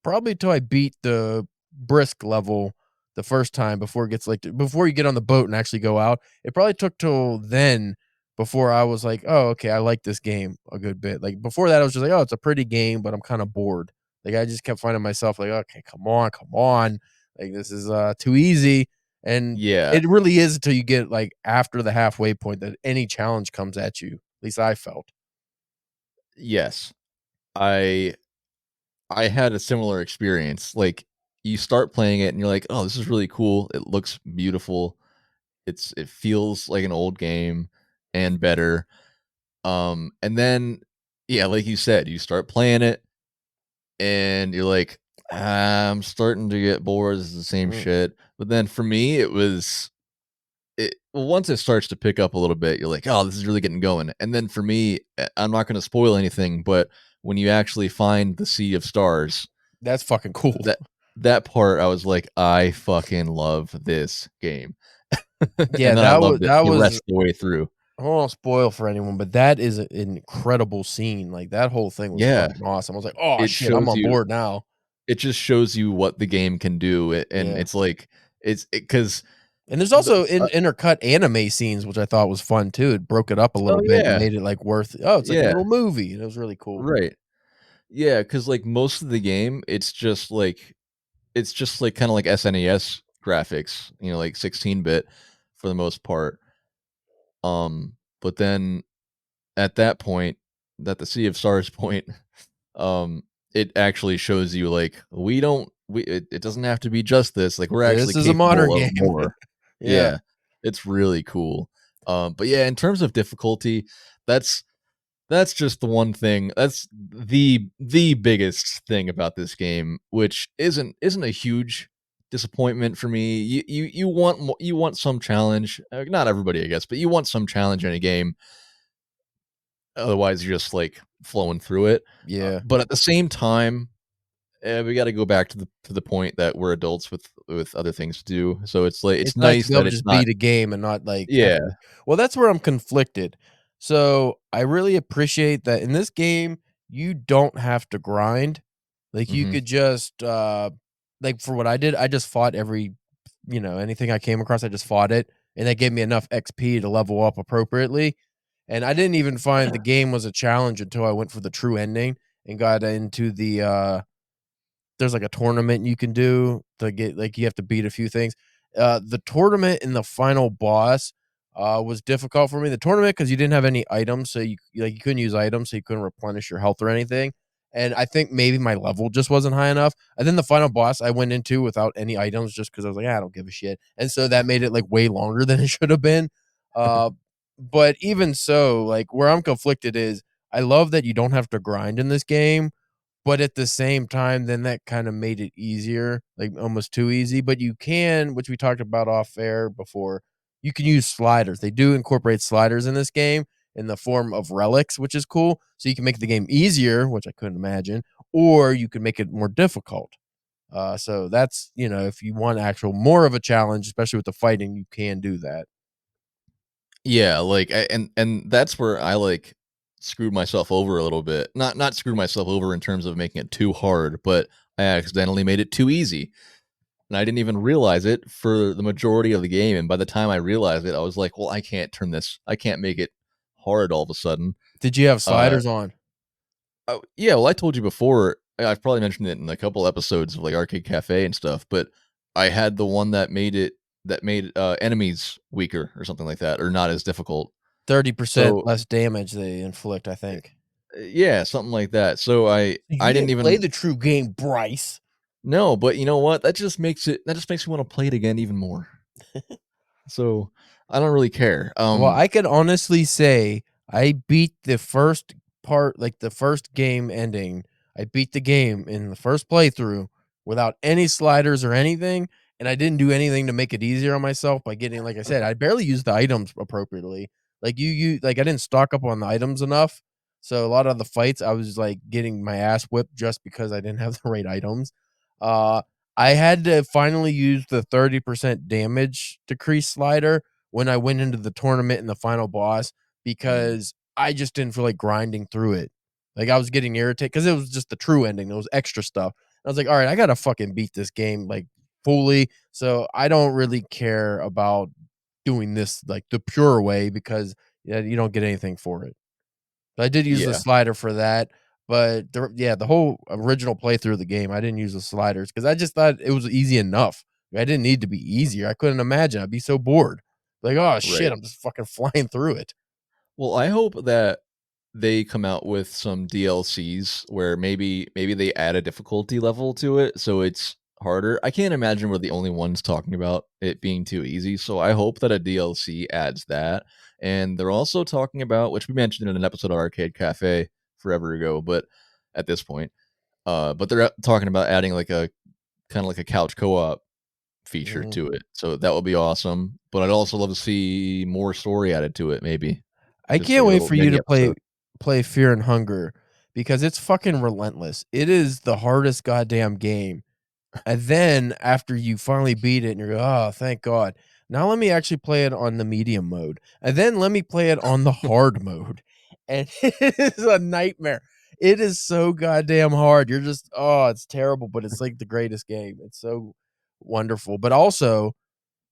probably till I beat the brisk level the first time before it gets like before you get on the boat and actually go out. It probably took till then before I was like, "Oh, okay, I like this game a good bit." Like before that, I was just like, "Oh, it's a pretty game, but I'm kind of bored." Like I just kept finding myself like, "Okay, come on, like this is too easy." And Yeah. it really is until you get like after the halfway point that any challenge comes at you. At least I felt. Yes. I I had a similar experience. Like you start playing it and you're like, "Oh, this is really cool. It looks beautiful. It feels like an old game and better." And then yeah, like you said, you start playing it and you're like, I'm starting to get bored. This is the same Mm. shit." But then for me, well, once it starts to pick up a little bit, you're like, "Oh, this is really getting going." And then for me, I'm not going to spoil anything, but when you actually find the Sea of Stars, That's fucking cool. that that part, I was like, "I fucking love this game," Yeah, and then I loved it that the was rest of the way through. I won't spoil for anyone, but that is an incredible scene, like, that whole thing was Yeah, fucking awesome. I was like, "Oh, it shit, I'm shows on you board now." it just shows you what the game can do, and Yeah, it's like because and there's the also intercut anime scenes, which I thought was fun too. It broke it up a oh, little bit and yeah, made it, like, it's like a yeah, little movie, and it was really cool. right. Yeah, because like, most of the game, it's just, like, kinda like SNES graphics, like 16-bit for the most part, but then at that point, at the Sea of Stars point, um, it actually shows you, like, it doesn't have to be just this, like, we're actually This is a modern capable of game. more. Yeah. Yeah, it's really cool. But yeah, in terms of difficulty, that's that's just the one thing. That's the biggest thing about this game, which isn't a huge disappointment for me. You want some challenge. Not everybody, I guess, but you want some challenge in a game. Otherwise, you're just like flowing through it. Yeah. But at the same time, we got to go back to the point that we're adults with other things to do. So it's like it's It's nice to nice be able that to it's just not. beat a game and not, like, have Yeah. to well, that's where I'm conflicted. So, I really appreciate that in this game, you don't have to grind. Like, you Hmm. could just, like, for what I did, I just fought anything I came across, I just fought it, and that gave me enough XP to level up appropriately. And I didn't even find the game was a challenge until I went for the true ending and got into the there's like a tournament you can do to get like you have to beat a few things. The tournament and the final boss was difficult for me. The tournament because you didn't have any items, so you couldn't use items, so you couldn't replenish your health or anything. And I think maybe my level just wasn't high enough. And then the final boss I went into without any items just because I was like, I don't give a shit. And so that made it like way longer than it should have been. Uh, but even so, like where I'm conflicted is I love that you don't have to grind in this game, but at the same time, then that kinda made it easier, like, almost too easy, but you can, which we talked about off air before, you can use sliders. They do incorporate sliders in this game in the form of relics, which is cool, so you can make the game easier, which I couldn't imagine, or you can make it more difficult. So that's, if you want actual more of a challenge, especially with the fighting, you can do that. Yeah, like, and that's where I, like, screwed myself over a little bit. Not screwed myself over in terms of making it too hard, but I accidentally made it too easy, and I didn't even realize it for the majority of the game, and by the time I realized it, I was like, "Well, I can't make it hard all of a sudden." Did you have Uh, sliders on? oh, yeah, well, I told you before, I've probably mentioned it in a couple episodes of, like, Arcade Cafe and stuff, but I had the one that made, enemies weaker or something like that, or not as difficult. 30% So less damage they inflict, I think. yeah, something like that. So You I didn't didn't play even the true game, Bryce. no, but you know what? That just makes me wanna play it again even more. So, I don't really care. Well, I could honestly say I beat the first part, like the first game ending. I beat the game in the first playthrough without any sliders or anything, and I didn't do anything to make it easier on myself by getting, like I said, I barely used the items appropriately. Like like I didn't stock up on the items enough. So a lot of the fights I was like getting my ass whipped just because I didn't have the right items. Uh I had to finally use the 30% damage decrease slider when I went into the tournament and the final boss because I just didn't feel like grinding through it. Like I was getting irritated because it was just the true ending. It was extra stuff. I was like, all right, I gotta fucking beat this game like fully. So I don't really care about doing this like the pure way because yeah, you don't get anything for it. So I did use the yeah, slider for that, but the whole original playthrough of the game, I didn't use the sliders because I just thought it was easy enough. I didn't need to be easier. I couldn't imagine. I'd be so bored. Like, oh shit, right. I'm just fucking flying through it. Well, I hope that they come out with some DLCs where maybe they add a difficulty level to it so it's harder. I can't imagine we're the only ones talking about it being too easy, so I hope that a DLC adds that. And they're also talking about, which we mentioned in an episode of Arcade Cafe forever ago, but at this point, but they're talking about adding like a kind of like a couch co-op feature Mhm. to it. So that would be awesome. But I'd also love to see more story added to it, maybe. I Just can't like a wait little for you mini to episode. play Fear and Hunger because it's fucking relentless. It is the hardest goddamn game. And then after you finally beat it and you're, "Oh, thank God. Now let me actually play it on the medium mode, and then let me play it on the hard mode." And it is a nightmare. It is so goddamn hard. You're just, oh, it's terrible, but it's like the greatest game. It's so wonderful. But also,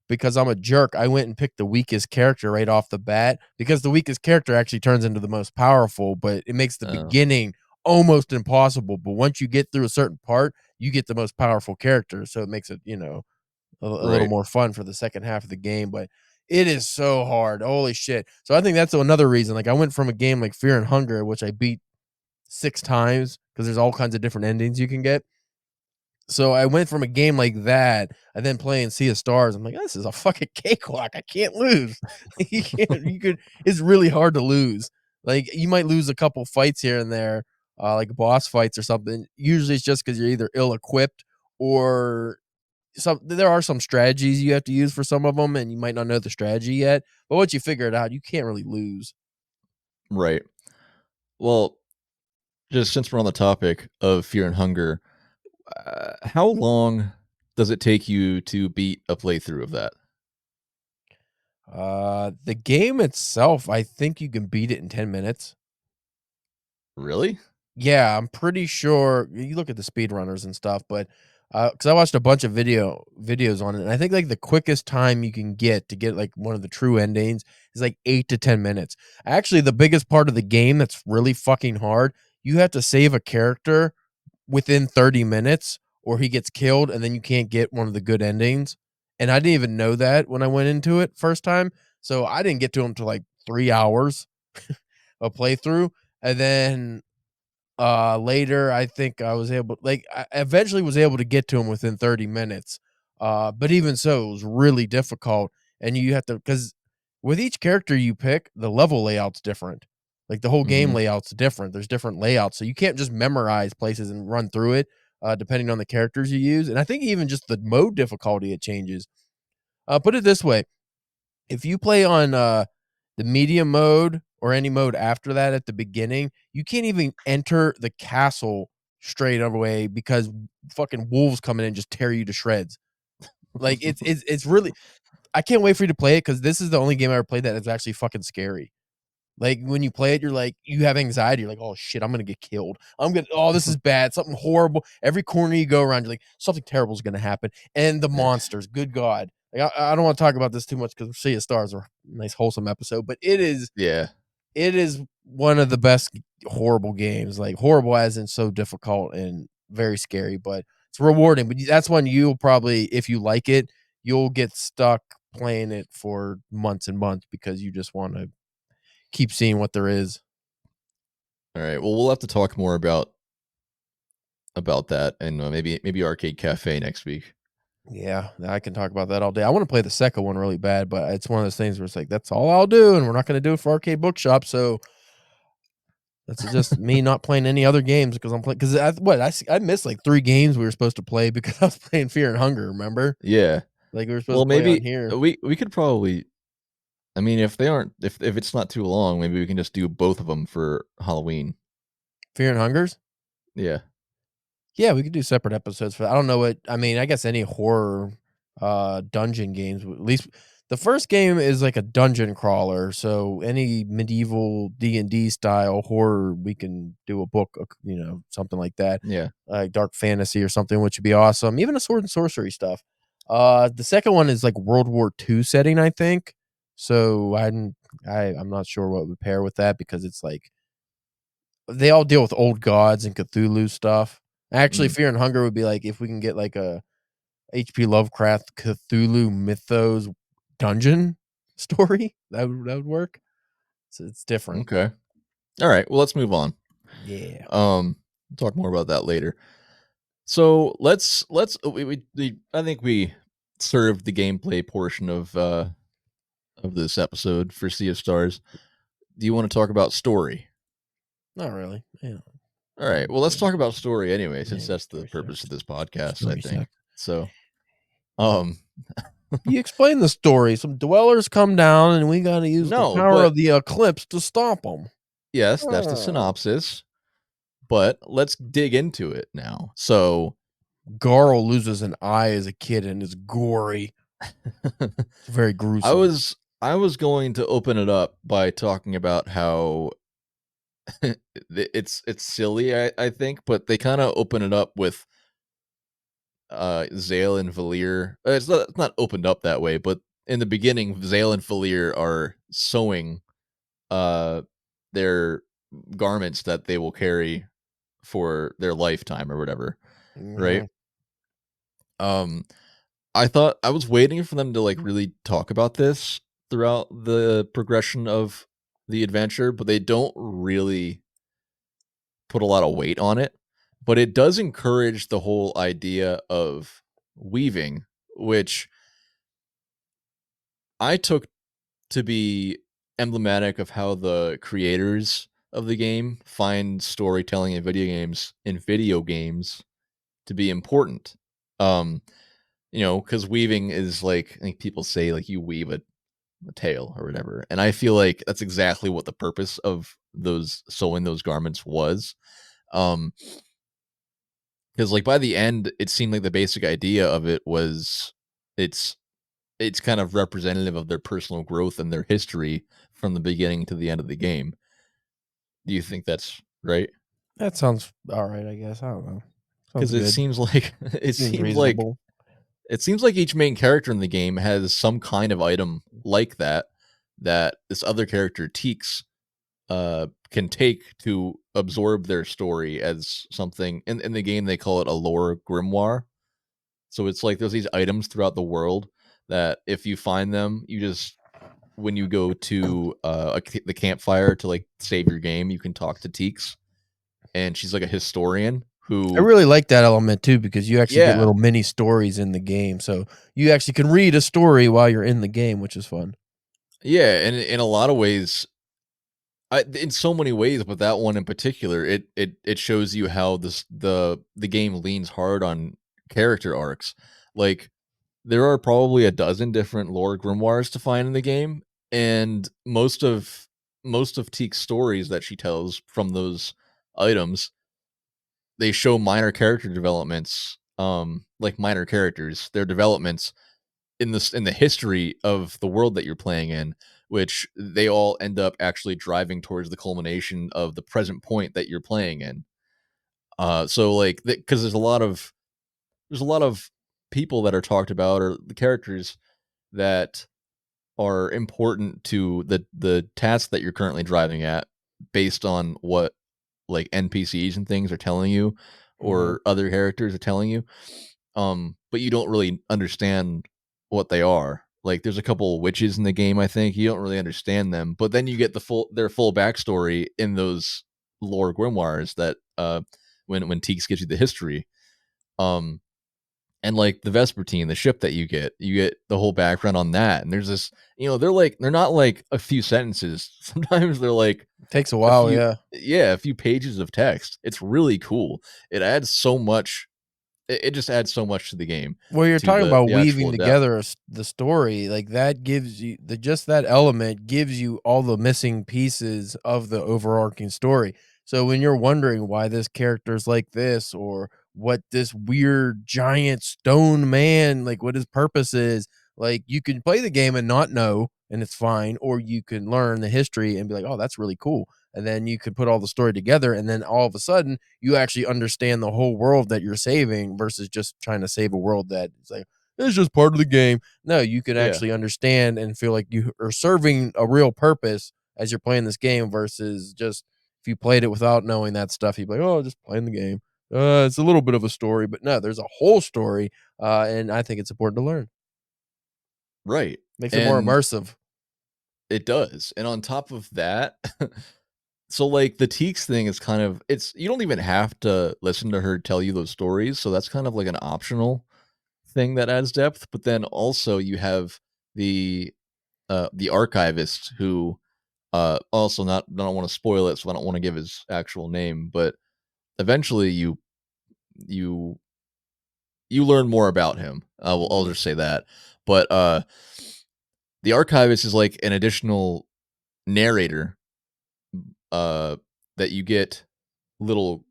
because I'm a jerk, I went and picked the weakest character right off the bat because the weakest character actually turns into the most powerful, but it makes the Oh, beginning almost impossible. But once you get through a certain part, you get the most powerful character. So it makes it, a little right. more fun for the second half of the game. But it is so hard. Holy shit. So I think that's another reason. Like I went from a game like Fear and Hunger, which I beat 6 times because there's all kinds of different endings you can get. So I went from a game like that and then playing Sea of Stars. I'm like, this is a fucking cakewalk. I can't lose. It's really hard to lose. Like you might lose a couple fights here and there, like boss fights or something. Usually it's just because you're either ill equipped or there are some strategies you have to use for some of them, and you might not know the strategy yet. But once you figure it out, you can't really lose. Right. Well, just since we're on the topic of Fear and Hunger, how long does it take you to beat a playthrough of that? The game itself, I think you can beat it in 10 minutes. Really? Yeah, I'm pretty sure you look at the speedrunners and stuff, but because I watched a bunch of videos on it, and I think like the quickest time you can get to get like one of the true endings is like 8 to 10 minutes. Actually, the biggest part of the game that's really fucking hard, you have to save a character within 30 minutes or he gets killed, and then you can't get one of the good endings. And I didn't even know that when I went into it first time, so I didn't get to him till like 3 hours of playthrough, and then later I think I was able, like, I eventually was able to get to him within 30 minutes. But even so, it was really difficult, and you have to, because with each character you pick, the level layout's different. Like the whole game Mhm. layout's different. There's different layouts, so you can't just memorize places and run through it, depending on the characters you use. And I think even just the mode difficulty, it changes. Put it this way: if you play on the medium mode or any mode after that at the beginning, you can't even enter the castle straight away because fucking wolves come in and just tear you to shreds. Like it's really, I can't wait for you to play it because this is the only game I ever played that is actually fucking scary. Like when you play it, you're like, you have anxiety. You're like, oh shit, I'm gonna get killed. Oh, this is bad. Something horrible. Every corner you go around, you're like, something terrible is gonna happen. And the monsters, good God. Like, I don't want to talk about this too much because Sea of Stars are a nice wholesome episode, but Yeah. it is one of the best horrible games. Like horrible as in so difficult and very scary, but it's rewarding. But that's one you'll probably, if you like it, you'll get stuck playing it for months and months because you just want to keep seeing what there is. All right. Well, we'll have to talk more about that, and maybe Arcade Cafe next week. Yeah, I can talk about that all day. I want to play the second one really bad, but it's one of those things where it's like, that's all I'll do, and we're not going to do it for Arcade Bookshop. So that's just me not playing any other games because I'm playing. Because I missed like 3 games we were supposed to play because I was playing Fear and Hunger. Remember? Yeah. Like we were supposed Well, to play on maybe here. we could probably. I mean, if they aren't, if it's not too long, maybe we can just do both of them for Halloween. Fear and Hungers. Yeah. Yeah, we could do separate episodes for that. I don't know what I mean. I guess any horror dungeon games, at least the first game is like a dungeon crawler. So any medieval D&D style horror, we can do a book, something like that. Yeah. Like dark fantasy or something, which would be awesome. Even a sword and sorcery stuff. The second one is like World War II setting, I think. So I'm not sure what would pair with that because it's like they all deal with old gods and Cthulhu stuff. Actually, Mm. Fear and Hunger would be like if we can get like a HP Lovecraft Cthulhu mythos dungeon story, that would work. So it's different. Okay. All right. Well, let's move on. Yeah. We'll talk more about that later. So let's I think we served the gameplay portion of this episode for Sea of Stars. Do you want to talk about story? Not really. Yeah. All right. Well, let's talk about story anyway, since Yeah, that's the story purpose sucks. of this podcast, Story I think. sucks. So, um, You explain the story. Some dwellers come down, and we got to use the No, power but of the eclipse to stop them. yes, that's the synopsis. But let's dig into it now. So, Garl loses an eye as a kid, and it's gory. It's very gruesome. I was going to open it up by talking about how it's silly, I think, but they kind of open it up with Zale and Valir. It's not opened up that way, but in the beginning, Zale and Valir are sewing their garments that they will carry for their lifetime or whatever, right? Mhm. I thought I was waiting for them to like really talk about this throughout the progression of the adventure, but they don't really put a lot of weight on it. But it does encourage the whole idea of weaving, which I took to be emblematic of how the creators of the game find storytelling in video games to be important. Because weaving is like, I think people say like you weave a tale or whatever, and I feel like that's exactly what the purpose of those sewing those garments was. Because like by the end, it seemed like the basic idea of it was it's it's kind of representative of their personal growth and their history from the beginning to the end of the game. Do you think that's right? That sounds all right, I guess. I don't know. Sounds because it good. seems like Seems reasonable. it seems like each main character in the game has some kind of item like that that this other character Teeks can take to absorb their story as something. In the game they call it a lore grimoire. So it's like there's these items throughout the world that if you find them, you just when you go to the campfire to like save your game, you can talk to Teeks, and she's like a historian I who, really like that element too because you actually get yeah, little mini stories in the game, so you actually can read a story while you're in the game, which is fun. yeah, and in a lot of ways, in so many ways, but that one in particular, it shows you how the game leans hard on character arcs. Like there are probably a dozen different lore grimoires to find in the game, and most of Teek's stories that she tells from those items, they show minor character developments, like minor characters, their developments in the history of the world that you're playing in, which they all end up actually driving towards the culmination of the present point that you're playing in. So like, because there's a lot of people that are talked about, or the characters that are important to the task that you're currently driving at, based on what like NPCs and things are telling you, Mhm. or other characters are telling you. But you don't really understand what they are. Like there's a couple of witches in the game, I think. You don't really understand them, but then you get their full backstory in those lore grimoires that when Teeks gives you the history. Um and like the Vespertine, the ship that you get the whole background on that. And there's this, they're not like a few sentences. Sometimes they're like Takes a a while, few, yeah. yeah, a few pages of text. It's really cool. It adds so much. It just adds so much to the game, Well, you're to talking about the weaving actual depth. together the story, like, that gives you just that element gives you all the missing pieces of the overarching story. So when you're wondering why this character's like this, or what this weird giant stone man, like, what his purpose is, like, you can play the game and not know, and it's fine, or you can learn the history and be like, "Oh, that's really cool." And then you could put all the story together, and then all of a sudden you actually understand the whole world that you're saving versus just trying to save a world that is like, it's just part of the game. No, you can Yeah, actually understand and feel like you are serving a real purpose as you're playing this game versus just if you played it without knowing that stuff, you'd be like, oh, just playing the game. It's a little bit of a story, but no, there's a whole story. And I think it's important to learn. right. Makes it more And immersive. it does. And on top of that, so like the Teeks thing is kind of, it's you don't even have to listen to her tell you those stories. So that's kind of like an optional thing that adds depth. But then also you have the the archivist who also not I don't want to spoil it, so I don't want to give his actual name, but eventually you you learn more about him. I'll Mhm. just say that. But the archivist is like an additional narrator, uh, that you get little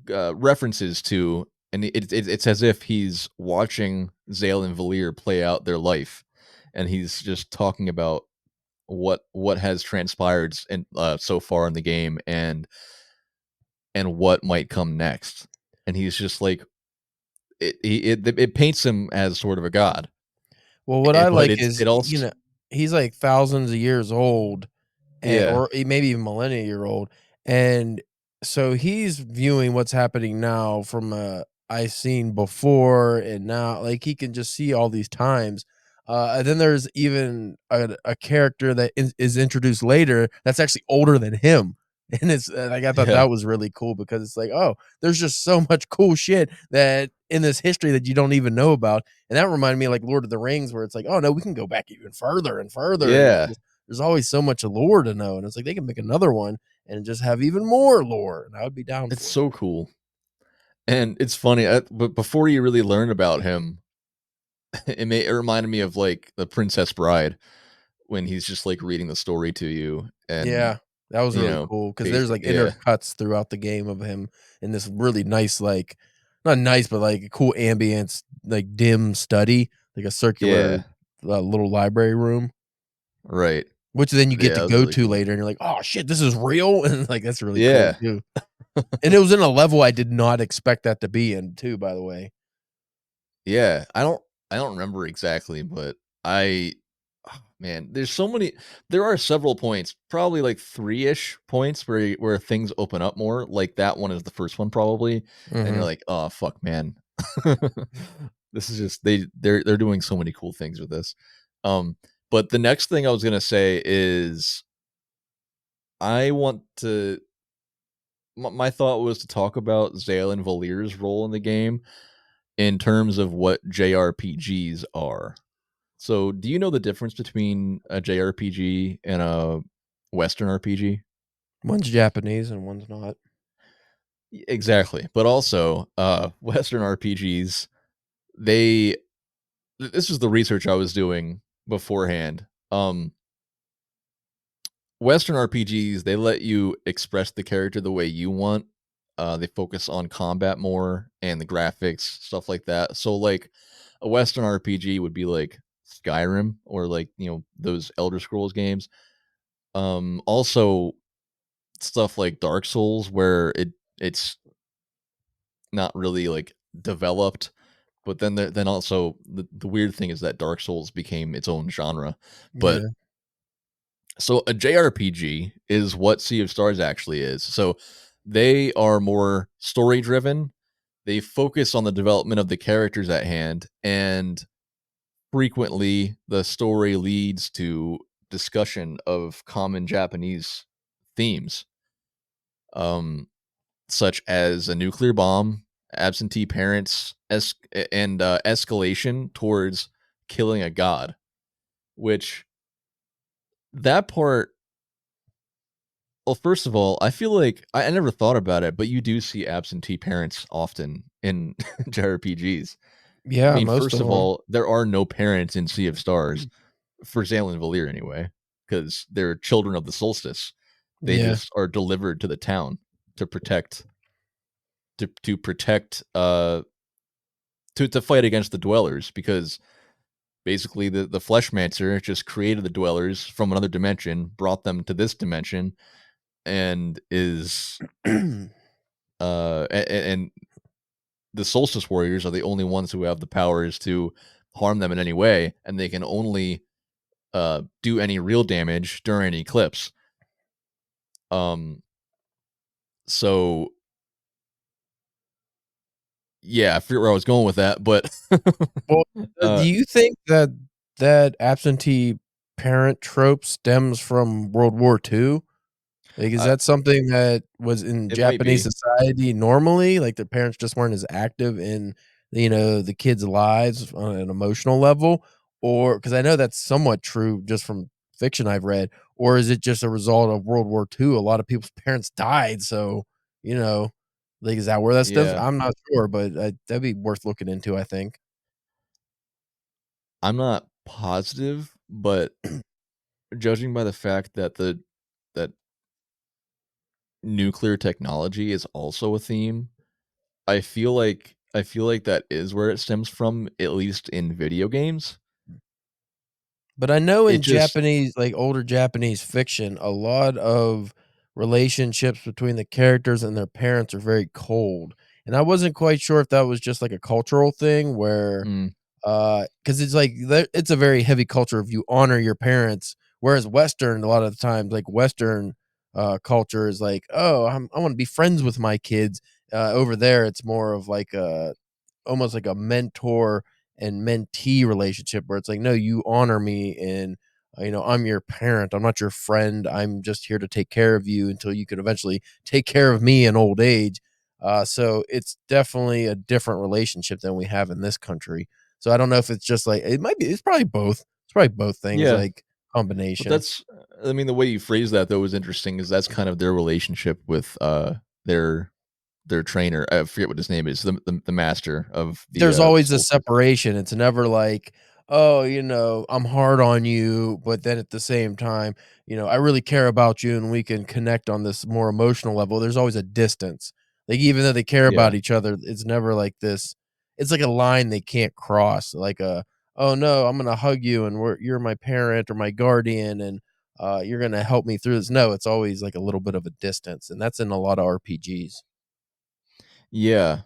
references to, and it's as if he's watching Zale and Valir play out their life, and he's just talking about what has transpired in so far in the game, and what might come next. And he's just like it paints him as sort of a god. Well, what I But like is, it also, he's like thousands of years old, and yeah, maybe even millennia year old, and so he's viewing what's happening now from I've seen before and now, like, he can just see all these times. And then there's even a character that is introduced later that's actually older than him, and it's like, I thought yeah, that was really cool because it's like, oh, there's just so much cool shit that in this history that you don't even know about, and that reminded me of, like, Lord of the Rings, where it's like, oh no, we can go back even further and further, and it's yeah. just there's always so much lore to know, and it's like they can make another one and just have even more lore, and I would be down It's for it. so cool. And it's funny, but before you really learn about him, it reminded me of like the Princess Bride, when he's just like reading the story to you, and Yeah, that was you really know, cool because there's, basic, like, yeah, intercuts throughout the game of him in this really nice, like, not nice, but, like, a cool ambience, like, dim study, like a circular, yeah, little library room. right. which then you get Yeah, to that was go really to cool. later, and you're like, "Oh shit, this is real," and like that's really cool Yeah. too. And it was in a level I did not expect that to be in too, by the way. Yeah, I don't remember exactly, but I man, there are several points, probably like 3-ish points where things open up more, like that one is the first one probably, and you're Mhm. like, "Oh, fuck, man." This is just they're doing so many cool things with this. Um, but the next thing I was gonna say is I want to my thought was to talk about Zale and Valir's role in the game in terms of what JRPGs are. So, do you know the difference between a JRPG and a Western RPG? One's Japanese and one's not. Exactly. But also, Western RPGs, they this is the research I was doing beforehand. Western RPGs, they let you express the character the way you want. They focus on combat more and the graphics, stuff like that. So, like, a Western RPG would be like Skyrim or like, those Elder Scrolls games. Also stuff like Dark Souls where it's not really like developed, but then also the weird thing is that Dark Souls became its own genre. But Yeah. so a JRPG is what Sea of Stars actually is. So they are more story driven. They focus on the development of the characters at hand, and frequently the story leads to discussion of common Japanese themes. Um such as a nuclear bomb, absentee parents, and escalation towards killing a god. Which that part, well, first of all, I feel like I never thought about it, but you do see absentee parents often in JRPGs. I Yeah, mean, most first of of them. all, there are no parents in Sea of Stars for Zale and Valir anyway, because they're children of the solstice. They Yeah. just are delivered to the town to protect to protect to fight against the dwellers, because basically the fleshmancer just created the dwellers from another dimension, brought them to this dimension, and is and the solstice warriors are the only ones who have the powers to harm them in any way, and they can only do any real damage during an eclipse. um so yeah, I forget where I was going with that, but Well, do uh you think that that absentee parent trope stems from World War II? Like, is I, that something that was in it might Japanese be. society normally? Like, their parents just weren't as active in, the kids' lives on an emotional level? Or because I know that's somewhat true just from fiction I've read, or is it just a result of World War II? A lot of people's parents died, so, you know, like, is that where that stems? Yeah, I'm not sure, but, that'd be worth looking into, I think. I'm not positive, but judging by the fact that the that nuclear technology is also a theme, I feel like that is where it stems from, at least in video games. But I know It in just Japanese, like, older Japanese fiction, a lot of relationships between the characters and their parents are very cold, and I wasn't quite sure if that was just, like, a cultural thing where, mm, because it's like it's a very heavy culture if you honor your parents, whereas Western, a lot of the times, like, Western, culture is like, "Oh, I wanna be friends with my kids." Over there, it's more of like a almost like a mentor and mentee relationship where it's like, no, you honor me and I'm your parent. I'm not your friend. I'm just here to take care of you until you can eventually take care of me in old age. So it's definitely a different relationship than we have in this country. So I don't know if it's just like it might be. It's probably both. It's probably both things, yeah, like but combination. that's I mean, the way you phrase that though is interesting, is that's kind of their relationship with, their trainer. I forget what his name is, the master of There's the always a solstice. separation. It's never like, "Oh, I'm hard on you," but then at the same time, "I really care about you and we can connect on this more emotional level." There's always a distance. Like, even though they care about Yeah, each other, it's never like this it's like a line they can't cross, like a, "Oh, no, I'm gonna hug you and you're my parent or my guardian, and you're gonna help me through this. No, it's always like a little bit of a distance, and that's in a lot of RPGs. Yeah.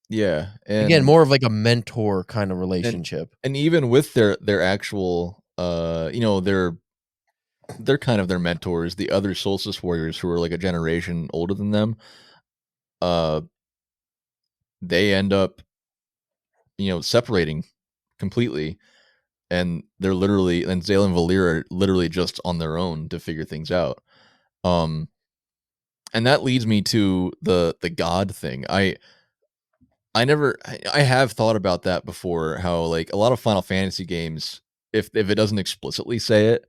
Yeah. Again, more of like a mentor kind of And relationship. and even with their actual they're kind of their mentors, the other Solstice warriors who are like a generation older than them, uh they end up, separating completely, and they're literally and Zale and Valir are literally just on their own to figure things out. Um and that leads me to the god thing. I have thought about that before, how like a lot of Final Fantasy games, if it doesn't explicitly say it,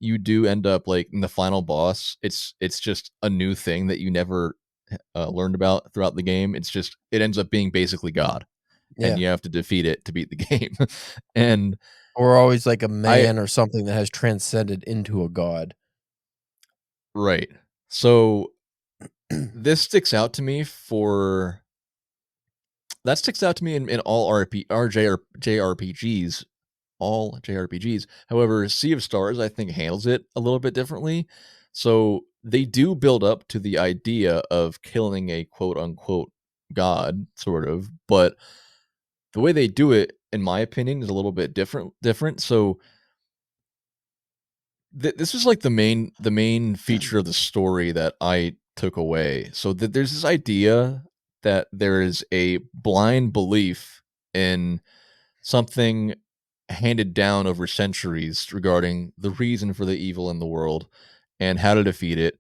you do end up like in the final boss, it's just a new thing that you never learned about throughout the game. It ends up being basically God, and Yeah. you have to defeat it to beat the game. And Or always like a I man or something that has transcended into a god. right. So this sticks out to me for that sticks out to me in all JRPGs, all JRPGs. However, Sea of Stars, I think, handles it a little bit differently. So they do build up to the idea of killing a quote unquote god, sort of, but the way they do it, in my opinion, is a little bit different. So this is like the main feature of the story that I took away. So that there's this idea that there is a blind belief in something handed down over centuries regarding the reason for the evil in the world and how to defeat it.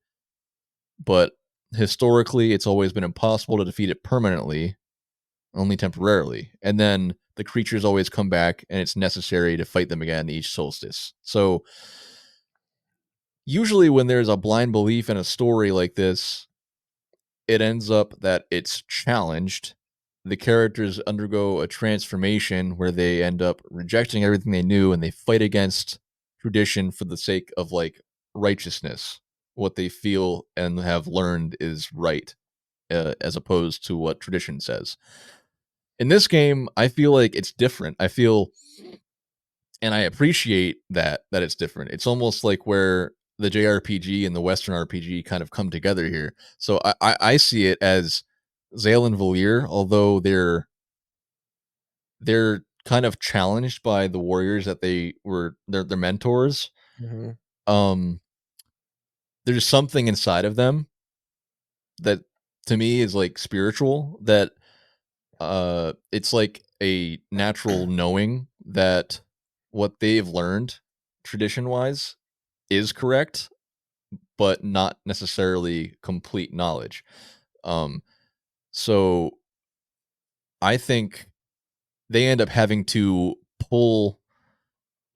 But historically, it's always been impossible to defeat it permanently, only temporarily. And then the creatures always come back, and it's necessary to fight them again each solstice. So usually, when there's a blind belief in a story like this, it ends up that it's challenged. The characters undergo a transformation where they end up rejecting everything they knew, and they fight against tradition for the sake of like righteousness, what they feel and have learned is right, as opposed to what tradition says. In this game, I feel like it's different. I feel and I appreciate that it's different. It's almost like where the JRPG and the Western RPG kind of come together here. So I see it as Zale and Valir, although they're kind of challenged by the warriors that they were their mentors. Mhm. Um, there's something inside of them that to me is like spiritual, that it's like a natural knowing that what they've learned tradition wise is correct, but not necessarily complete knowledge. Um, so I think they end up having to pull.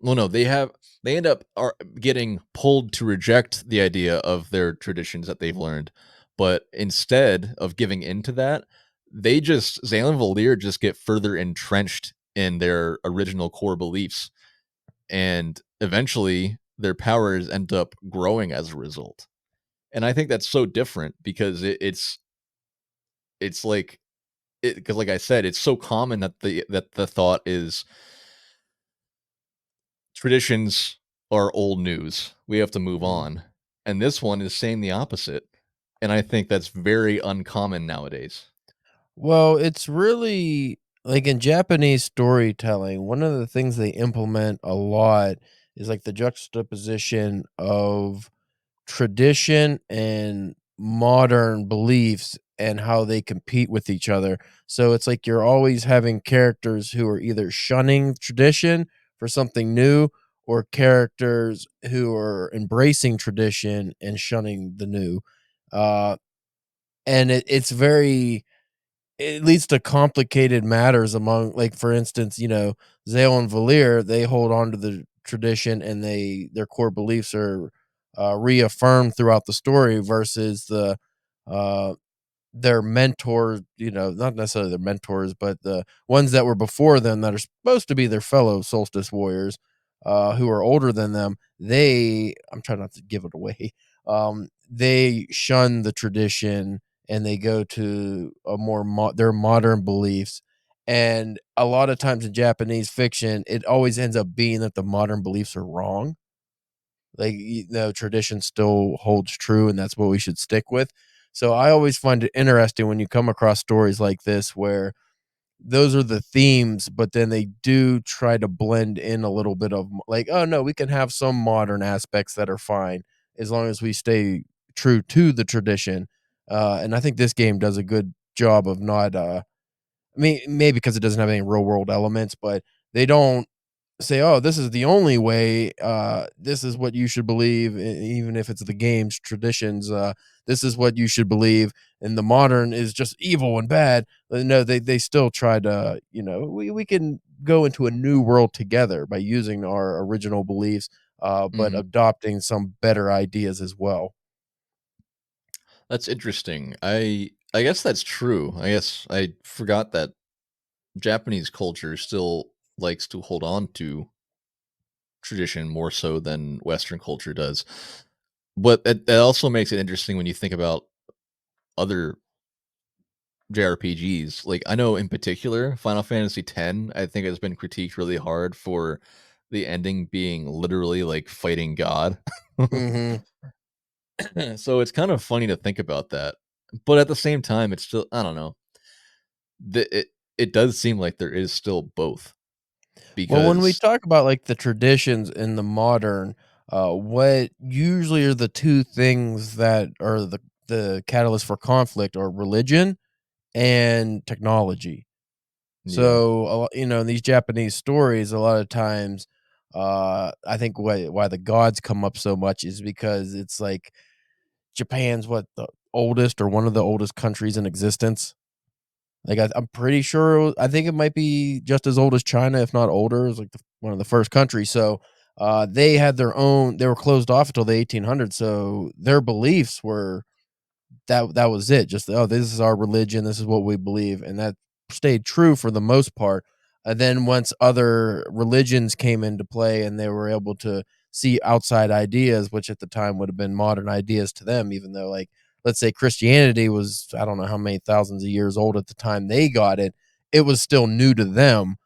Well, no, they end up are getting pulled to reject the idea of their traditions that they've learned, but instead of giving into that, Zale and Valir just get further entrenched in their original core beliefs, and eventually their powers end up growing as a result. And I think that's so different because it's like because like I said, it's so common that the thought is traditions are old news. We have to move Mhm. on. And this one is saying the opposite. And I think that's very uncommon nowadays. Well, it's really like in Japanese storytelling, one of the things they implement a lot is like the juxtaposition of tradition and modern beliefs and how they compete with each other. So it's like you're always having characters who are either shunning tradition for something new or characters who are embracing tradition and shunning the new. Uh, and it's very it leads to complicated matters among like, for instance, Zale and Valir, they hold on to the tradition and their core beliefs are, reaffirmed throughout the story versus uh their mentors, not necessarily their mentors, but the ones that were before them that are supposed to be their fellow solstice warriors, who are older than them, I'm trying not to give it away. They shun the tradition and they go to a more their modern beliefs. And a lot of times in Japanese fiction, it always ends up being that the modern beliefs are wrong. Like, tradition still holds true, and that's what we should stick with. So I always find it interesting when you come across stories like this where those are the themes, but then they do try to blend in a little bit of like, oh no, we can have some modern aspects that are fine as long as we stay true to the tradition. And I think this game does a good job of not. I mean, maybe because it doesn't have any real world elements, but they don't say, "Oh, this is the only way. This is what you should believe," even if it's the game's traditions. This is what you should believe, and the modern is just evil and bad. No, they still try to, we can go into a new world together by using our original beliefs, but Mhm. adopting some better ideas as well. That's interesting. I guess that's true. I guess I forgot that Japanese culture still likes to hold on to tradition more so than Western culture does. But that also makes it interesting when you think about other JRPGs. Like I know in particular, Final Fantasy X, I think has been critiqued really hard for the ending being literally like fighting God. Hmm. So it's kind of funny to think about that. But at the same time, it's still I don't know. It does seem like there is still both Well, when we because talk about like the traditions and the modern, what usually are the two things that are the catalyst for conflict are religion and technology. yeah. So, in these Japanese stories, a lot of times, I think why the gods come up so much is because it's like Japan's what the oldest or one of the oldest countries in existence. Like, I'm pretty sure I think it might be just as old as China, if not older. It's like one of the first countries. So, they had their own. They were closed off until the 1800s. So their beliefs were that was it. Just, "Oh, this is our religion, this is what we believe," and that stayed true for the most part. And then once other religions came into play and they were able to see outside ideas, which at the time would have been modern ideas to them, even though, like, let's say Christianity was, I don't know how many thousands of years old at the time they got it, it was still new to them.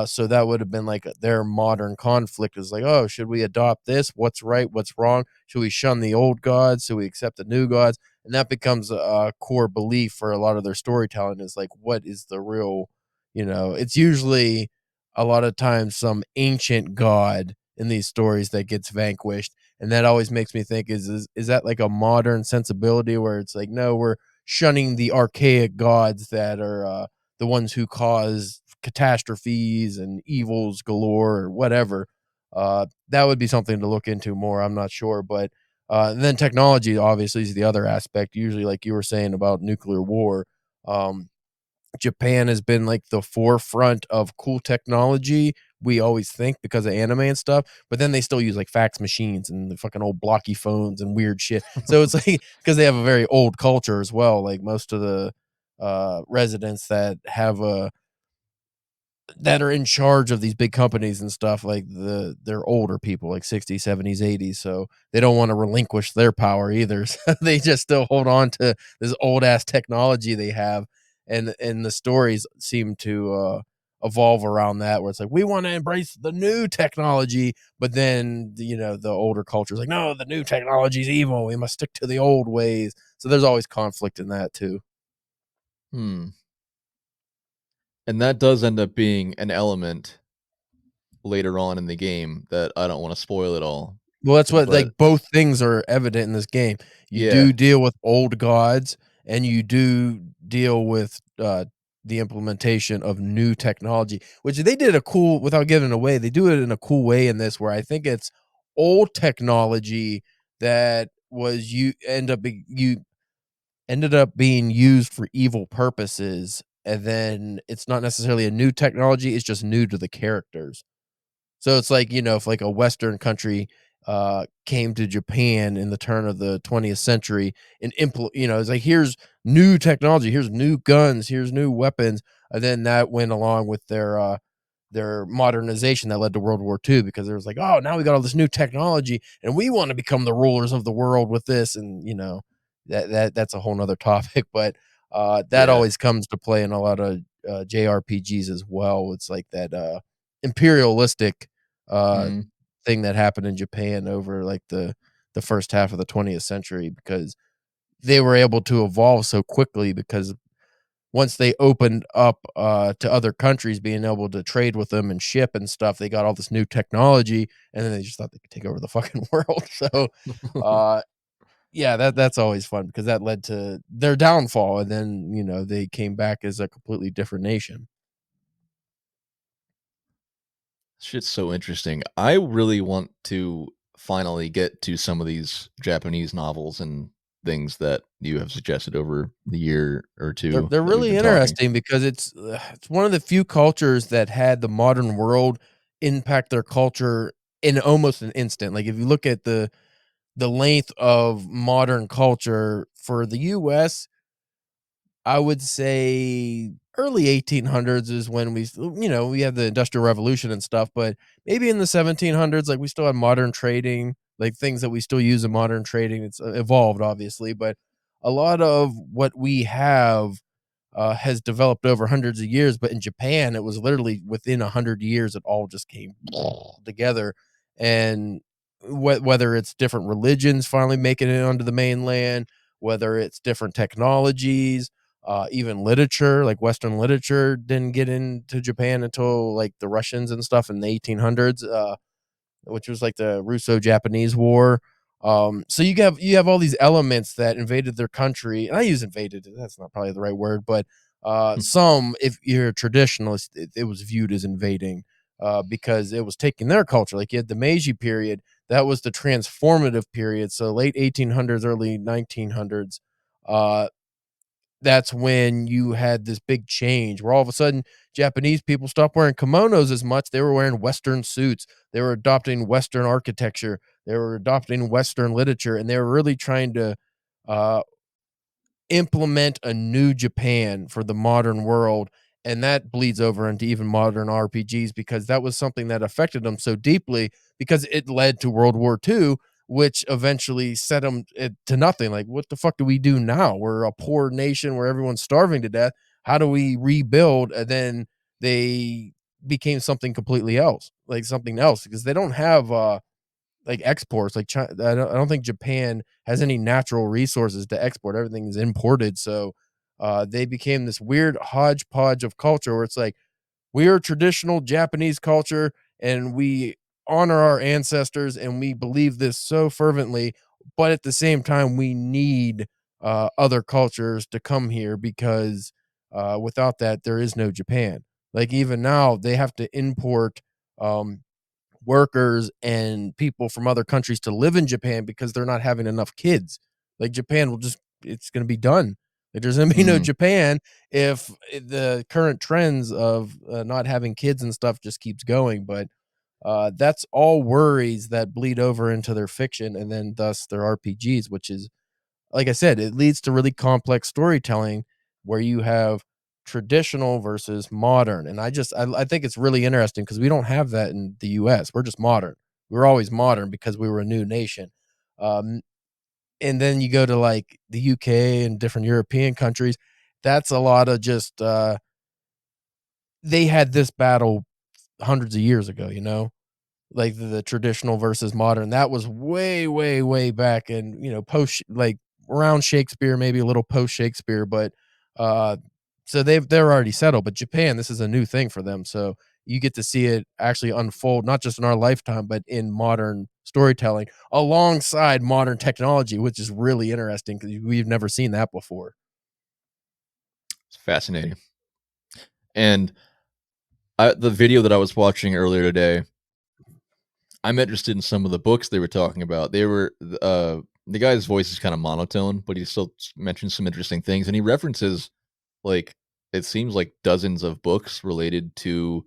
So that would have been like their modern conflict is like, "Oh, should we adopt this? What's right? What's wrong? Should we shun the old gods? Should we accept the new gods?" And that becomes a core belief for a lot of their storytelling is like what is the real, it's usually a lot of times some ancient god in these stories that gets vanquished, and that always makes me think is that like a modern sensibility where it's like, no, we're shunning the archaic gods that are the ones who cause catastrophes and evils galore or whatever. That would be something to look into more. I'm not sure, but and then technology obviously is the other aspect. Usually, like you were saying about nuclear war, um, Japan has been like the forefront of cool technology. We always think because of anime and stuff, but then they still use like fax machines and the fucking old blocky phones and weird shit. So it's like because they have a very old culture as well. Like most of the residents that are in charge of these big companies and stuff like they're older people like 60s 70s 80s, so they don't want to relinquish their power either. So they just still hold on to this old ass technology they have, and the stories seem to evolve around that where it's like we want to embrace the new technology, but then the older culture is like, no, the new technology is evil, we must stick to the old ways. So there's always conflict in that too. Hmm. And that does end up being an element later on in the game that I don't wanna spoil it all. Well, that's what But like, both things are evident in this game. You yeah, do deal with old gods, and you do deal with, the implementation of new technology, which they did a cool without giving it away, they do it in a cool way in this where I think it's old technology that was you ended up being used for evil purposes, and then it's not necessarily a new technology, it's just new to the characters. So it's like, if like a Western country came to Japan in the turn of the 20th century and it's like, here's new technology, here's new guns, here's new weapons. And then that went along with their modernization that led to World War II because there was like, oh, now we got all this new technology and we want to become the rulers of the world with this. And that's a whole nother topic. But that yeah. always comes to play in a lot of JRPGs as well. It's like that imperialistic uh Mhm. thing that happened in Japan over like the first half of the 20th century, because they were able to evolve so quickly, because once they opened up to other countries, being able to trade with them and ship and stuff, they got all this new technology, and then they just thought they could take over the fucking world. So, yeah, that's always fun, because that led to their downfall, and then they came back as a completely different nation. Shit's so interesting. I really want to finally get to some of these Japanese novels and things that you have suggested over the year or They're two they're that we've really been talking. interesting, because it's one of the few cultures that had the modern world impact their culture in almost an instant. Like, if you look at the length of modern culture for the US, I would say early 1800s is when we have the Industrial Revolution and stuff, but maybe in the 1700s, like, we still have modern trading, like things that we still use in modern trading. It's evolved, obviously, but a lot of what we have has developed over hundreds of years. But in Japan, it was literally within 100 years, it all just came together. And whether it's different religions finally making it onto the mainland, whether it's different technologies, even literature, like Western literature didn't get into Japan until like the Russians and stuff in the 1800s, which was like the Russo-Japanese War. So you have all these elements that invaded their country, and I use invaded. That's not probably the right word, but some, if you're a traditionalist, it was viewed as invading, because it was taking their culture. Like, you had the Meiji period, that was the transformative period. So late 1800s, early 1900s. That's when you had this big change where all of a sudden Japanese people stopped wearing kimonos as much. They were wearing Western suits. They were adopting Western architecture. They were adopting Western literature, and they were really trying to uh, implement a new Japan for the modern world. And that bleeds over into even modern RPGs, because that was something that affected them so deeply, because it led to World War II, which eventually set them to nothing. Like, what the fuck do we do now? We're a poor nation where everyone's starving to death. How do we rebuild? And then they became something completely else, like something else, because they don't have like exports. Like, China, I don't think Japan has any natural resources to export. Everything is imported. So they became this weird hodgepodge of culture where it's like, we are traditional Japanese culture, and we honor our ancestors, and we believe this so fervently, but at the same time we need other cultures to come here, because without that there is no Japan. Like, even now they have to import um, workers and people from other countries to live in Japan, because they're not having enough kids. Like, Japan will just it's going to be done. Like, there's going to be no Mm. Japan if the current trends of not having kids and stuff just keeps going. But that's all worries that bleed over into their fiction, and then thus their RPGs, which is, like I said, it leads to really complex storytelling where you have traditional versus modern. And I think it's really interesting, because we don't have that in the US. We're just modern. We were always modern because we were a new nation. Um, and then you go to like the UK and different European countries. That's a lot of just they had this battle hundreds of years ago, like the traditional versus modern. That was way, way, way back, and post, like, around Shakespeare, maybe a little post Shakespeare, but uh, so they're already settled. But Japan, this is a new thing for them, so you get to see it actually unfold, not just in our lifetime, but in modern storytelling alongside modern technology, which is really interesting because we've never seen that before. It's fascinating. And the video that I was watching earlier today, I'm interested in some of the books they were talking about. The guy's voice is kind of monotone, but he still mentions some interesting things, and he references, like, it seems like dozens of books related to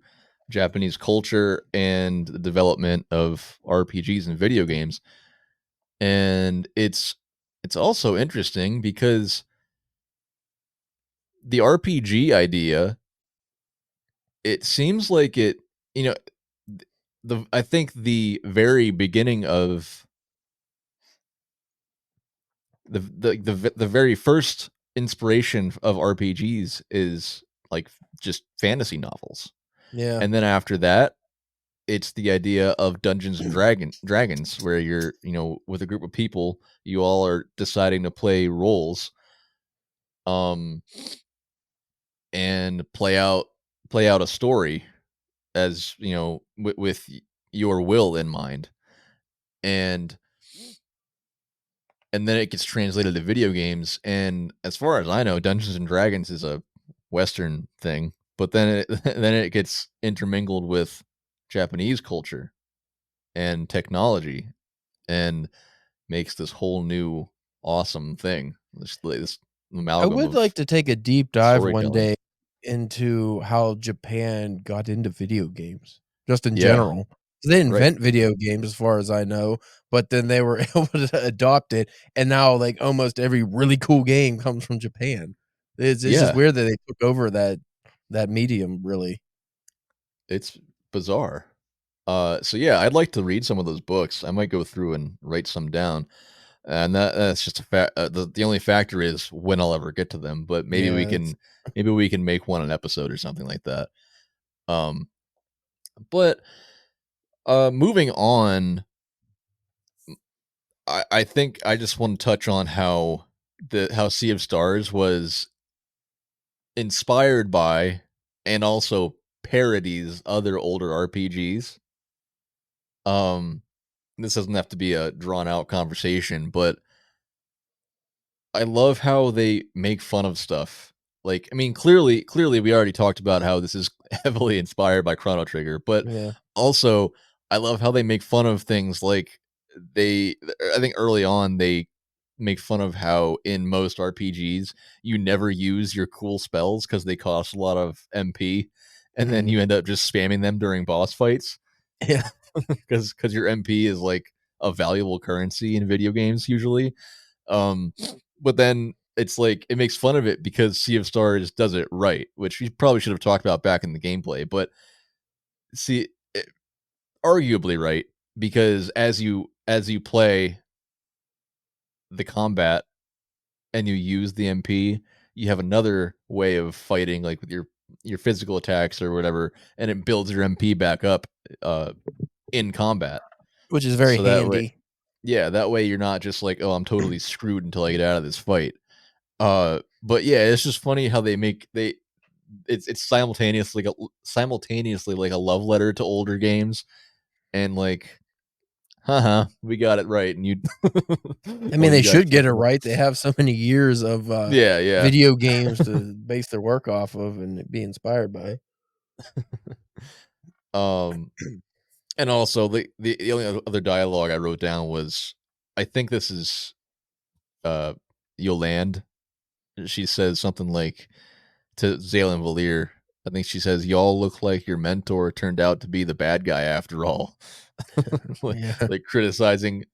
Japanese culture and the development of RPGs and video games. And it's also interesting because the RPG idea, it seems like it, you know, I think the very beginning of the very first inspiration of RPGs is like just fantasy novels. Yeah. And then after that, it's the idea of Dungeons and Dragons, where you're, with a group of people, you all are deciding to play roles, um, and play out a story as with your will in mind, and then it gets translated to video games. And as far as I know, Dungeons and Dragons is a Western thing, but then then it gets intermingled with Japanese culture and technology, and makes this whole new awesome thing. This I amalgam would like of to take a deep dive one storytelling. day into how Japan got into video games, just in Yeah, general. 'Cause they right. invent video games as far as I know, but then they were able to adopt it, and now, like, almost every really cool game comes from Japan. It's just Yeah, weird that they took over that medium, really. it's bizarre. So yeah, I'd like to read some of those books. I might go through and write some down. And that's just a fact. The only factor is when I'll ever get to them. But Yeah, it's maybe we can make one an episode or something like that. Um, but moving on, I think I just want to touch on how Sea of Stars was inspired by and also parodies other older RPGs. Um, this doesn't have to be a drawn out conversation, but I love how they make fun of stuff. Like, I mean, clearly, we already talked about how this is heavily inspired by Chrono Trigger, but yeah. also I love how they make fun of things like they. I think early on they make fun of how in most RPGs you never use your cool spells because they cost a lot of MP, and then Mhm. you end up just spamming them during boss fights Yeah. because your MP is like a valuable currency in video games usually. Um, but then it's like it makes fun of it because Sea of Stars does it right, which we probably should have talked about back in the gameplay. But see, arguably right, because as you play the combat and you use the MP, you have another way of fighting, like with your physical attacks or whatever, and it builds your MP back up uh, in combat. Which is very So that way, handy. yeah, that way you're not just like, oh, I'm totally screwed until I get out of this fight. But yeah, it's just funny how it's simultaneously like a love letter to older games, and like, haha, we got it right, and you I mean, or they you guys should get took it it. right. They have so many years of, Yeah, yeah. video games to base their work off of and be inspired by. um, and also the only other dialogue I wrote down was, I think this is Yolande. She says something like to Zaylen Valir. I think she says, "Y'all look like your mentor turned out to be the bad guy after all." like, Yeah. like criticizing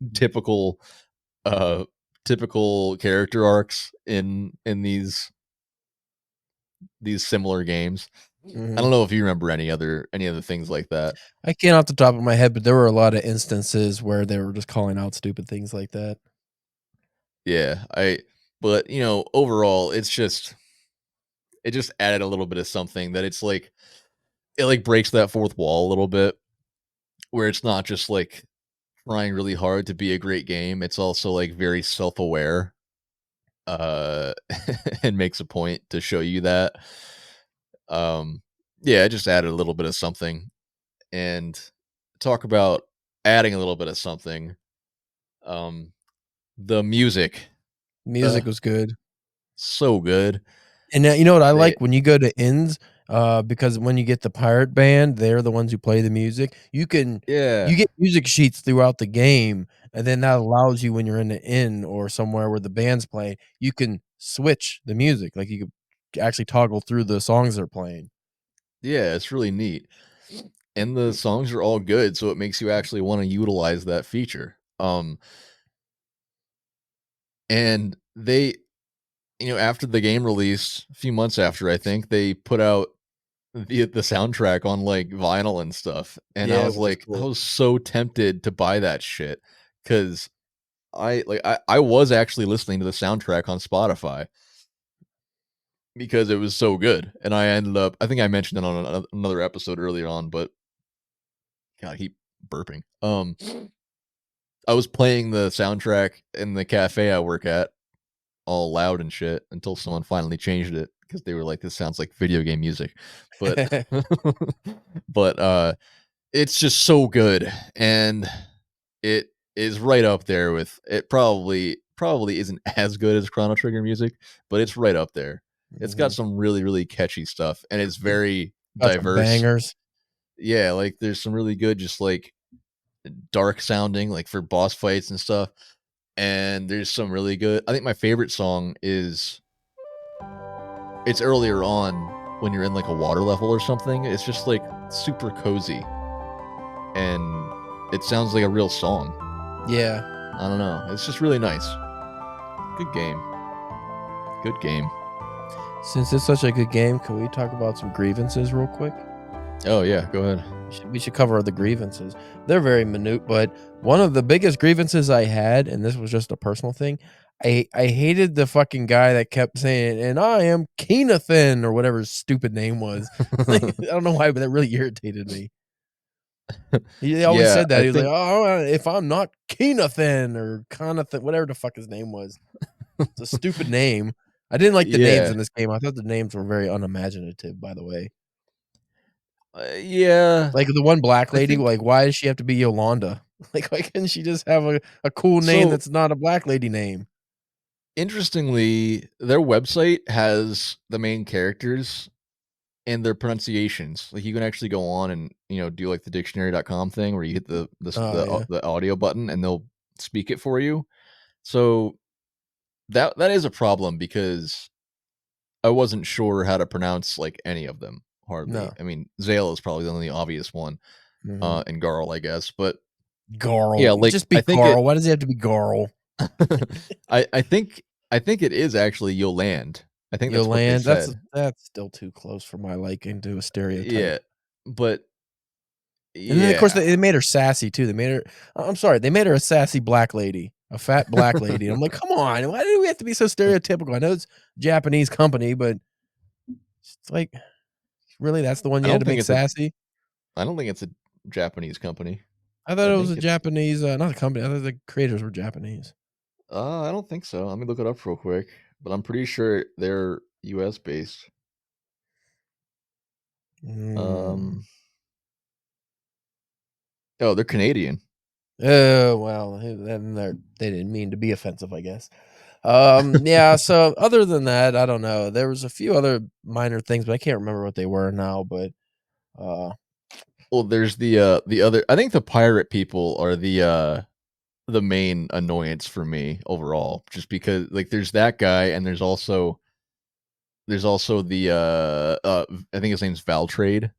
uh typical character arcs in these similar games. I Mhm. don't know if you remember any other things like that. I can't off the top of my head, but there were a lot of instances where they were just calling out stupid things like that. Yeah, but overall it just added a little bit of something that it's like it like breaks that fourth wall a little bit, where it's not just like trying really hard to be a great game. It's also like very self-aware, uh and makes a point to show you that. Um yeah, it just added a little bit of something. And talk about adding a little bit of something. Um the music, uh Music was good. so good. And, you know what I They like? When you go to inns, because when you get the pirate band, they're the ones who play the music. You Yeah. get music sheets throughout the game, and then that allows you when you're in an inn or somewhere where the band's playing, you can switch the music. Like, you could actually toggle through the songs they're playing. Yeah, it's really neat. And the songs are all good, so it makes you actually want to utilize that feature. And they, after the game released, a few months after, I think they put out the soundtrack on like vinyl and stuff. And Yeah, which is I cool. was so tempted to buy that shit because I was actually listening to the soundtrack on Spotify because it was so good. And I think I mentioned it on another episode earlier on, but God, I keep burping. I was playing the soundtrack in the cafe I work at, all loud and shit, until someone finally changed it because they were like, "This sounds like video game music." But, but it's just so good, and it is right up there with it. Probably isn't as good as Chrono Trigger music, but it's right up there. It's got Mhm. some really really catchy stuff, and it's very Got some diverse. bangers. Yeah, like there's some really good, just like dark sounding, like for boss fights and stuff. And there's some really good. I think my favorite song is it's earlier on when you're in like a water level or something. It's just like super cozy, and it sounds like a real song. Yeah. I don't know. It's just really nice. Good game. Good game. Since it's such a good game, can we talk about some grievances real quick? Oh yeah, go ahead. We should cover the grievances. They're very minute, but one of the biggest grievances I had, and this was just a personal thing, I hated the fucking guy that kept saying, "And I am Keenathan," or whatever his stupid name was. Like, I don't know why, but that really irritated me. He always Yeah, said that. I He was like, think "Oh, if I'm not Keenathan or Conathan, whatever the fuck his name was." It's a stupid name. I didn't like the names yeah. in this game. I thought the names were very unimaginative, by the way. Yeah. Like, the one black I lady, think like, why does she have to be Yolanda? Like, why can't she just have a cool name so that's not a black lady name? interestingly, their website has the main characters and their pronunciations. Like you can actually go on and, do like the dictionary.com thing where you hit Oh, yeah. the audio button and they'll speak it for you. So that is a problem because I wasn't sure how to pronounce like any of them hardly. No. I mean, Zale is probably the only obvious one, Mhm. and Garl, I guess. But Garl. yeah, like Just be Carl. Why does he have to be Garl? I think it is actually Yoland. I think that's what they Yolande? said. That's still too close for my liking to a stereotype. Yeah. But And then, of course, yeah. they made her sassy, too. They made her I'm sorry, they made her a sassy black lady, a fat black lady. I'm like, "Come on, why do we have to be so stereotypical?" I know it's a Japanese company, but it's like, really, that's the one I you had don't to think make it's a sassy? I don't think it's a Japanese company. I thought I it was think a it's Japanese, not a company. I thought the creators were Japanese. I don't think so. Let me look it up real quick. But I'm pretty sure they're US based. Mm. Um oh, they're Canadian. Oh, well, then they didn't mean to be offensive, I guess. Yeah, so other than that, I don't know. There was a few other minor things, but I can't remember what they were now, but uh Well, there's the other I think the pirate people are the main annoyance for me overall just because like there's that guy and there's also I think his name's Valtrade,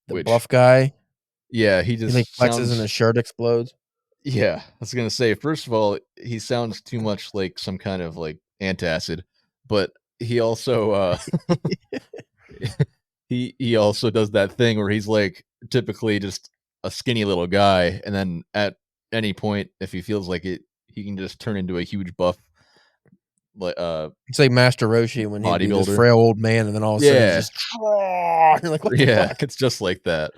the which buff guy, yeah, he he like just flexes and his sounds shirt explodes. yeah, I was gonna say, first of all, he sounds too much like some kind of like antacid, but he also he also does that thing where he's like typically just a skinny little guy, and then at any point, if he feels like it, he can just turn into a huge buff like It's like Master Roshi when he'd be this bodybuilder. frail old man, and then all of a sudden he's Yeah. just you're like, "What the Yeah, fuck?" it's just like that.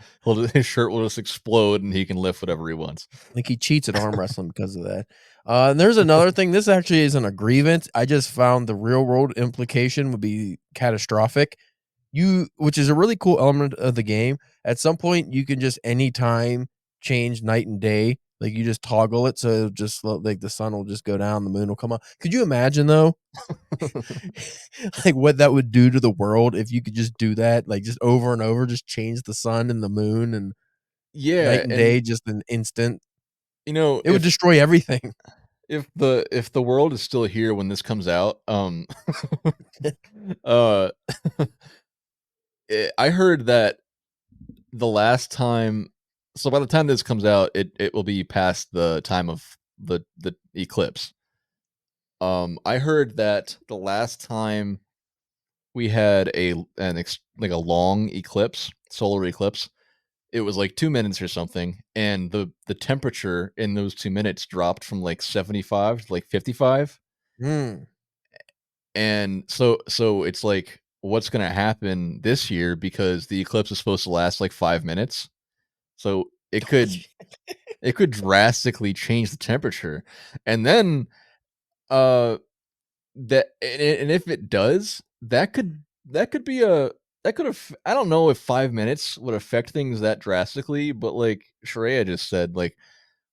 His shirt will just explode and he can lift whatever he wants. Like, he cheats at arm wrestling because of that. And there's another thing, this actually isn't a grievance, I just found the real world implication would be catastrophic. Which is a really cool element of the game, at some point, you can just anytime change night and day, like, you just toggle it, so just like, the sun will just go down, the moon will come up. Could you imagine, though, like, what that would do to the world if you could just do that, like, just over and over, just change the sun and the moon and night Yeah, and and day just an instant? It would if destroy everything. if the world is still here when this comes out, uh I heard that the last time so by the time this comes out, it will be past the time of the eclipse. I heard that the last time we had like a long eclipse, solar eclipse, it was like 2 minutes or something, and the temperature in those 2 minutes dropped from like 75 to like 55. Mm. And so it's like what's going to happen this year because the eclipse is supposed to last like 5 minutes. So it could drastically change the temperature, and then and if it does, that could be a that could have I don't know if 5 minutes would affect things that drastically, but like Shreya just said, like,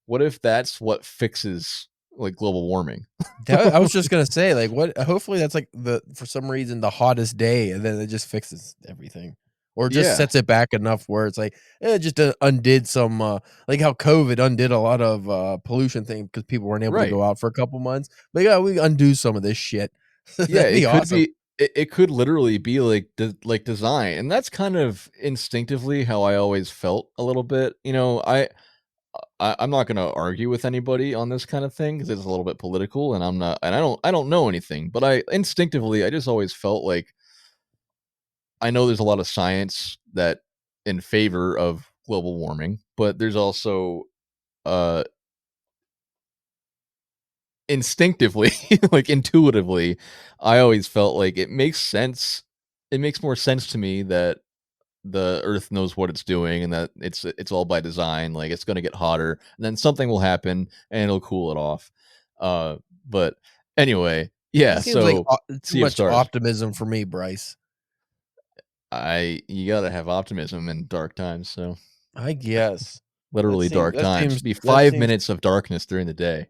what if that's what fixes like global warming? I was just gonna say, like, what? Hopefully, that's like for some reason the hottest day, and then it just fixes everything, or just Yeah, sets it back enough where it's like it just undid some, like how COVID undid a lot of pollution thing because people weren't able to right. go out for a couple months. But yeah, we undo some of this shit. Yeah, That'd be awesome. it could literally be like like design, and that's kind of instinctively how I always felt a little bit. I'm not gonna argue with anybody on this kind of thing because it's a little bit political, and I don't know anything, but I instinctively I just always felt like I know there's a lot of science that in favor of global warming, but there's also uh instinctively, like intuitively, I always felt like it makes sense. It makes more sense to me that the earth knows what it's doing and that it's all by design. Like it's going to get hotter and then something will happen and it'll cool it off. But anyway, yeah, It seems like so too Sea of much Stars. optimism for me, Bryce. I You got to have optimism in dark times, so I guess literally dark that times. seems Be that 5 seems minutes of darkness during the day.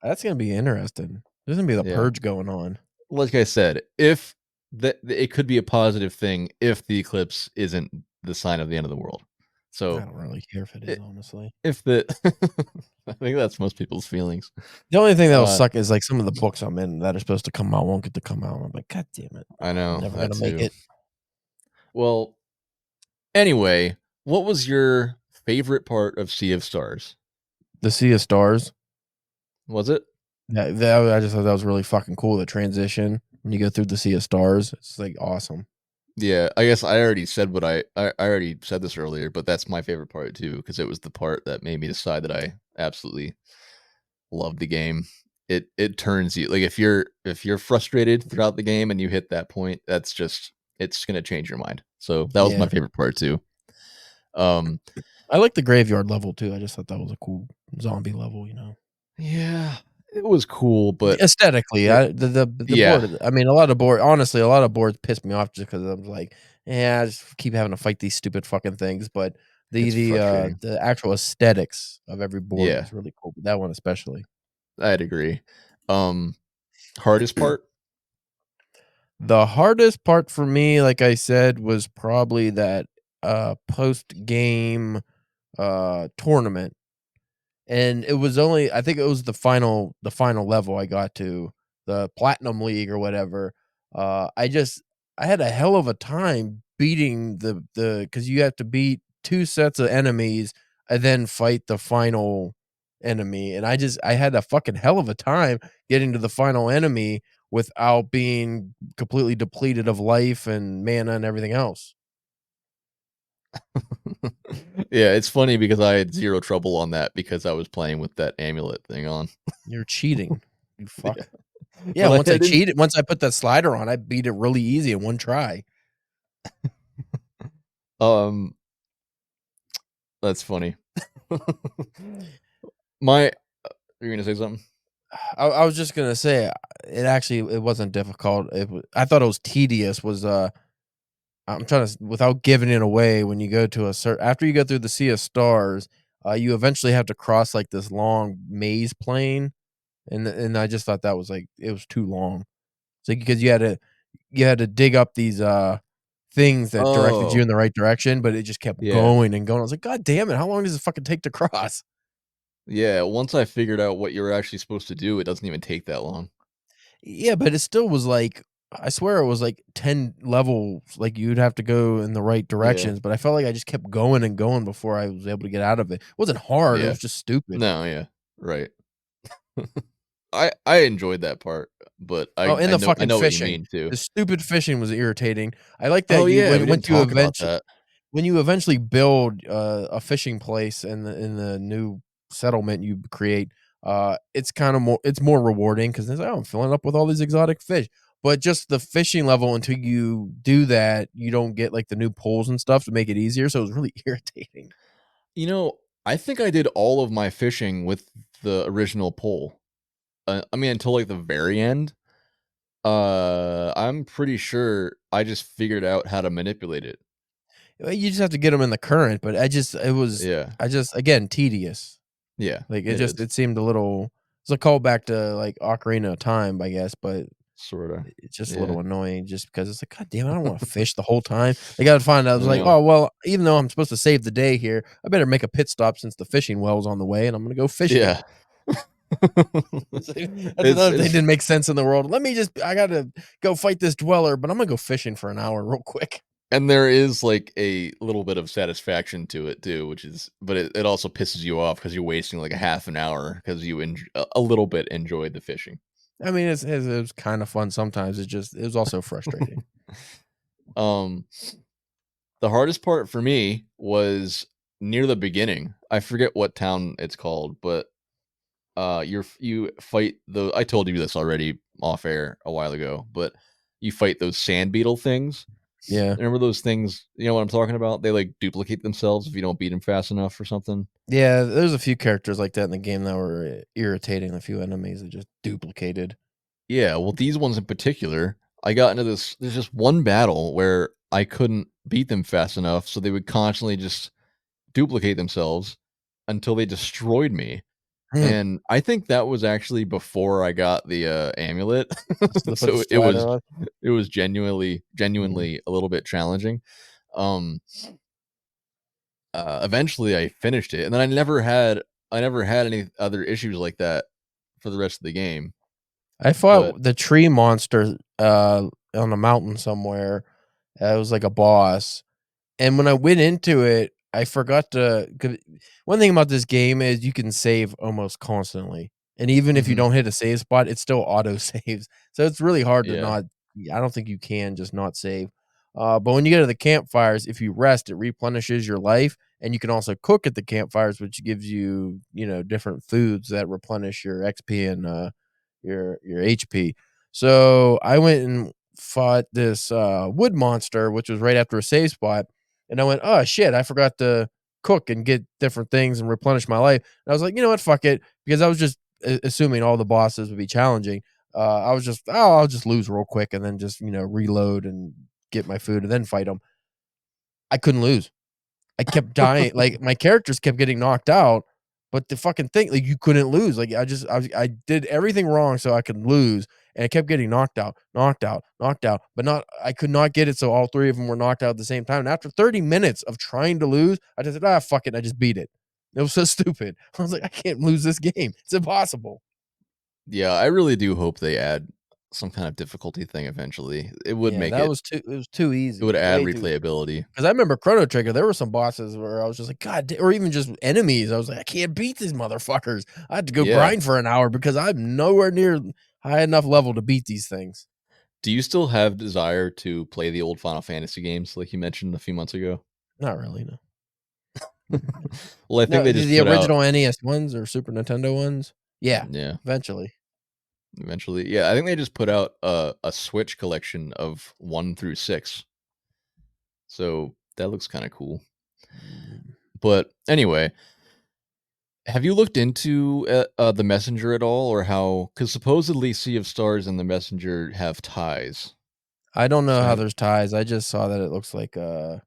that's gonna be interesting. There's gonna be the Yeah. purge going on. Like I said, if it could be a positive thing if the eclipse isn't the sign of the end of the world. I So don't really care if it I is, honestly. if the I think that's most people's feelings. The only thing that'll Uh, suck is, like, some of the books I'm in that are supposed to come out won't get to come out. I'm like, "God damn it. I I'm know never that gonna make too. it." Well, anyway, what was your favorite part of Sea of Stars? The Sea of Stars, Was it? that I just thought that was really fucking cool, the transition when you go through the Sea of Stars. It's, like, awesome. Yeah, I guess I already said what I already said this earlier, but that's my favorite part too because it was the part that made me decide that I absolutely love the game. It turns you like if you're frustrated throughout the game and you hit that point, that's just it's gonna change your mind. So that was my Yeah. favorite part too. Um, I like the graveyard level too. I just thought that was a cool zombie level, you know? yeah, it was cool, but Aesthetically, it, the yeah, board, I mean, honestly, a lot of boards piss me off just because 'cause I'm like, "Yeah, I just keep having to fight these stupid fucking things," but it's frustrating. the actual aesthetics of every board Yeah, was really cool, but that one especially. I'd agree. Um, Hardest part? The hardest part for me, like I said, was probably that, post-game, tournament. And it was only I think it was the final level I got to, the Platinum League or whatever. I just I had a hell of a time beating the because you have to beat 2 sets of enemies and then fight the final enemy, and I had a fucking hell of a time getting to the final enemy without being completely depleted of life and mana and everything else. Yeah, it's funny because I had 0 trouble on that because I was playing with that amulet thing on. You're cheating, you Yeah, fuck. Yeah, but once I I didn't cheated once I put that slider on, I beat it really easy in one try. um, that's funny. My You're gonna say something? I was just gonna say, it wasn't difficult. I thought it was tedious. I'm trying to without giving it away. When you go to after you go through the Sea of Stars, you eventually have to cross like this long maze plane, and I just thought that was like it was too long. It's like because you had to dig up these things that directed you Oh, in the right direction, but it just kept yeah. going and going. I was like, God damn it! How long does it fucking take to cross? Yeah, once I figured out what you're actually supposed to do, it doesn't even take that long. Yeah, but it still was like I swear it was like 10 levels, like, you'd have to go in the right Yeah, directions, but I felt like I just kept going and going before I was able to get out of it. It wasn't hard, it yeah. was just stupid. No, yeah, right. I enjoyed that part, but Oh, and the I fucking know what you fishing. mean too. The stupid fishing was irritating. I like that Oh, yeah, we didn't talk about that. when you eventually build, a fishing place in the new settlement you create, it's kinda it's more rewarding 'cause it's like, "Oh, I'm filling up with all these exotic fish." But just the fishing level until you do that, you don't get, like, the new poles and stuff to make it easier, so it was really irritating. You know, I think I did all of my fishing with the original pole. I mean, until like the very end. I'm pretty sure I just figured out how to manipulate it. Well, you just have to get them in the current, but Yeah. again, tedious. Yeah. Like, It is. it seemed a little it's a callback to, like, Ocarina of Time, I guess, but Sorta. it's just a Yeah. little annoying just because it's like, "God damn, I don't wanna fish the whole time." I gotta find out, I was like, No. "Oh, well, even though I'm supposed to save the day here, I better make a pit stop since the fishing well's on the way, and I'm gonna go fishing." Yeah. That's It's another thing it's didn't make sense in the world. I gotta go fight this dweller, but I'm gonna go fishing for an hour real quick. and there is, like, a little bit of satisfaction to it too, which is but it also pisses you off because 'cause you're wasting, like, a half an hour because you a little bit enjoyed the fishing. I mean, it was kinda fun sometimes, it was also frustrating. Um, the hardest part for me was near the beginning. I forget what town it's called, but, you fight the I told you this already off air a while ago, but you fight those sand beetle things. Yeah. Remember those things, you know what I'm talking about? They, like, duplicate themselves if you don't beat them fast enough or something? Yeah, there's a few characters like that in the game that were irritating, a few enemies that just duplicated. Yeah, well, these ones in particular, I got into this there's just one battle where I couldn't beat them fast enough, so they would constantly just duplicate themselves until they destroyed me, Hmm. and I think that was actually before I got the, amulet. So they put the So strider on. it was genuinely Mhm. genuinely a little bit challenging. Um, eventually I finished it, and then I never had any other issues like that for the rest of the game, I but fought the tree monster, on a mountain somewhere. It was like a boss. And when I went into it, I forgot to 'cause one thing about this game is you can save almost constantly, and even if you Mhm, don't hit a save spot, it still auto saves. So it's really hard to yeah. not I don't think you can just not save. But when you get to the campfires, if you rest, it replenishes your life, and you can also cook at the campfires, which gives you, different foods that replenish your XP and, your HP. So I went and fought this, wood monster, which was right after a save spot, and I went, "Oh, shit, I forgot to cook and get different things and replenish my life." And I was like, "You know what? Fuck it," because I was just assuming all the bosses would be challenging. I was just, "Oh, I'll just lose real quick and then just, reload and get my food and then fight them." I couldn't lose. I kept dying, like, my characters kept getting knocked out, but the fucking thing, like, you couldn't lose, like, I did everything wrong so I could lose, and I kept getting knocked out, knocked out, knocked out, but not I could not get it so all 3 of them were knocked out at the same time, and after 30 minutes of trying to lose, I just said, "Ah, fuck it," I just beat it. It was so stupid. I was like, "I can't lose this game. It's impossible." Yeah, I really do hope they add some kind of difficulty thing eventually. Yeah, it was too It would easy, add way too. replayability. Because I remember Chrono Trigger, there were some bosses where I was just like, "God da" or even just enemies, I was like, "I can't beat these motherfuckers." I had to go Yeah. grind for an hour because I'm nowhere near high enough level to beat these things. Do you still have desire to play the old Final Fantasy games like you mentioned a few months ago? Not really, no. Mm-mm. Well, I think No, they just the put out original NES ones or Super Nintendo ones? Yeah, yeah, eventually. eventually. Yeah, I think they just put out a Switch collection of 1 through 6. So, that looks kinda cool. Mm. But anyway, have you looked into, The Messenger at all or how? Because supposedly Sea of Stars and The Messenger have ties. I don't know So how have there's ties, I just saw that it looks like, Ninja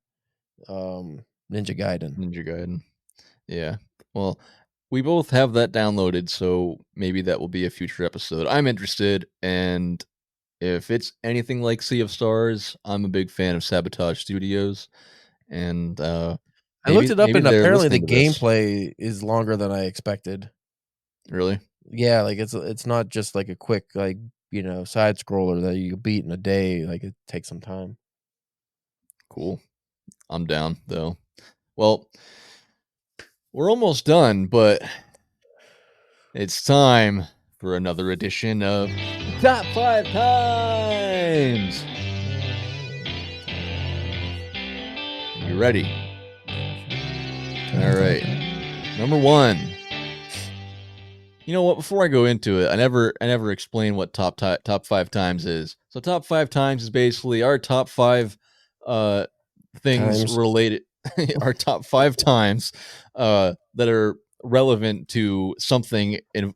Gaiden. Ninja Gaiden. Yeah. Well, we both have that downloaded, so maybe that will be a future episode. I'm interested, and if it's anything like Sea of Stars, I'm a big fan of Sabotage Studios, and I looked maybe it up maybe and they're apparently the listening to this. gameplay is longer than I expected. Really Yeah, like, it's not just, like, a quick, like, side scroller that you beat in a day, like, it takes some time. cool. I'm down though. Well, we're almost done, but it's time for another edition of Top 5 Times. You ready? All right. Number 1. You know what? Before I go into it, I never explain what top 5 times is. So top 5 times is basically our top 5 things Times. related our top 5 times that are relevant to something in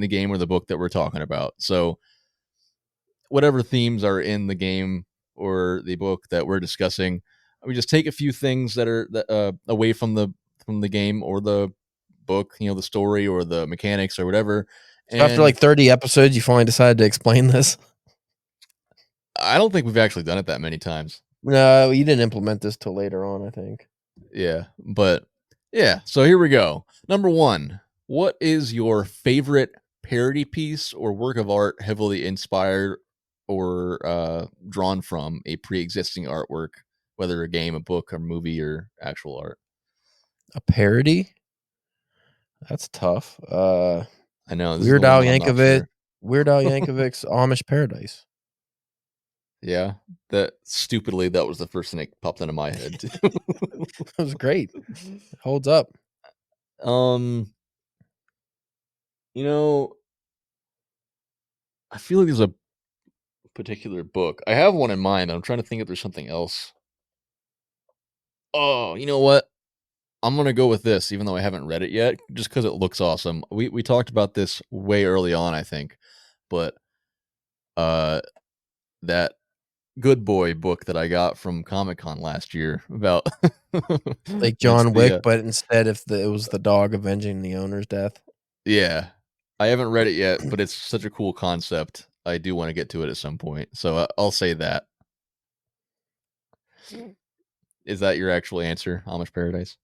the game or the book that we're talking about. So whatever themes are in the game or the book that we're discussing, we just take a few things that are away from the game or the book, the story or the mechanics or whatever. So after like 30 episodes, you finally decided to explain this? I don't think we've actually done it that many times. No, you didn't implement this till later on, I think. Yeah, but yeah, so here we go. Number 1, what is your favorite parody piece or work of art heavily inspired or drawn from a pre-existing artwork, whether a game, a book, a movie, or actual art? A parody? That's tough. I know, this is the one that I'm not sure. Weird Al Yankovic's Amish Paradise. Yeah, that was the first thing that popped into my head too. It was great. It holds up. You know, I feel like there's a particular book. I have one in mind. I'm trying to think if there's something else. Oh, you know what? I'm gonna go with this, even though I haven't read it yet, just because it looks awesome. We talked about this way early on, I think, but that Good Boy book that I got from Comic-Con last year about Like John Wick, but instead if it was the dog avenging the owner's death. Yeah. I haven't read it yet, but it's such a cool concept. I do want to get to it at some point. So I'll say that. Is that your actual answer, Amish Paradise?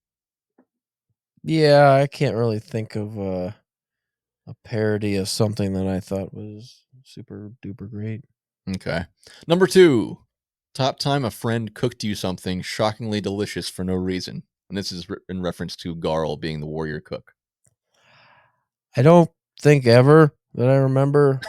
Yeah, I can't really think of a parody of something that I thought was super duper great. Okay. Number 2, top time a friend cooked you something shockingly delicious for no reason. And this is in reference to Garl being the warrior cook. I don't think ever that I remember.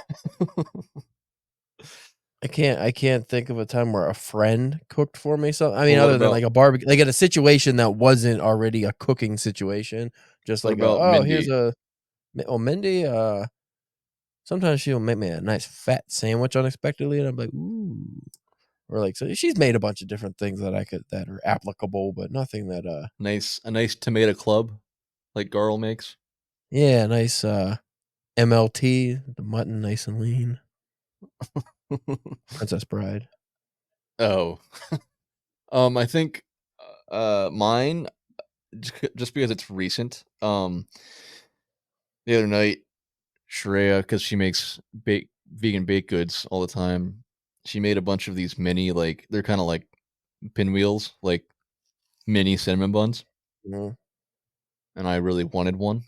I can't think of a time where a friend cooked for me something. I mean, Well, other than like a barbecue, like in a situation that wasn't already a cooking situation. Just what like, about here's Mindy? Mindy. Sometimes she'll make me a nice fat sandwich unexpectedly, and I'm like, ooh. Or like, so she's made a bunch of different things that that are applicable, but nothing that A nice tomato club like Garl makes. yeah, nice MLT, the mutton nice and lean. Princess Bride. Oh. I think mine just because it's recent. The other night, Shreya, because she makes vegan baked goods all the time, she made a bunch of these mini, like they're kind of like pinwheels, like mini cinnamon buns, Mhm. and I really wanted one,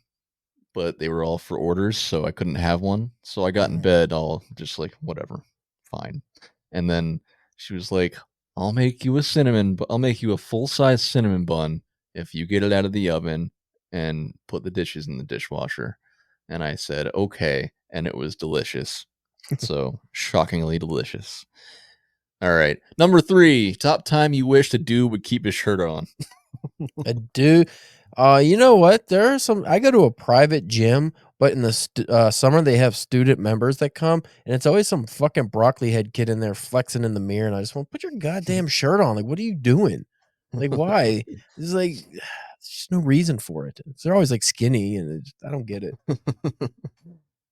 but they were all for orders, so I couldn't have one. So I got in bed all just like whatever, fine. And then she was like, I'll make you a full-size cinnamon bun if you get it out of the oven and put the dishes in the dishwasher. And I said, okay. And it was delicious. So shockingly delicious. All right. Number 3, top time you wish the dude would keep his shirt on. I do. You know what? There are some. I go to a private gym, but in the summer they have student members that come, and it's always some fucking broccoli head kid in there flexing in the mirror, and I just want to put your goddamn shirt on. Like, what are you doing? Like, why? It's like there's just no reason for it. They're always like skinny, and I don't get it.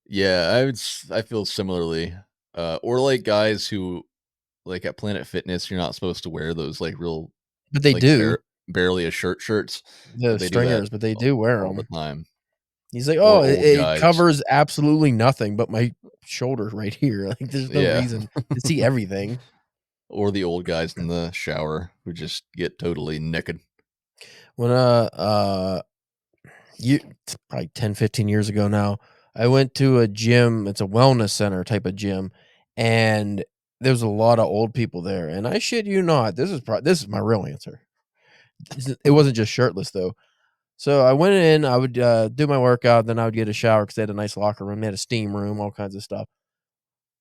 Yeah, I feel similarly. Or like guys who like at Planet Fitness, you're not supposed to wear those like real But they like do barely a shirts, the but they do that stringers, but they do wear all the them. time. He's like, Or oh, old it guys. covers absolutely nothing but my shoulder right here. Like, there's no Yeah. reason to see everything. Or the old guys in the shower who just get totally naked. When it's probably 10, 15 years ago now, I went to a gym. It's a wellness center type of gym, and there's a lot of old people there. And I shit you not, this is my real answer. It wasn't just shirtless though. So I went in. I would do my workout, then I would get a shower because they had a nice locker room. They had a steam room, all kinds of stuff.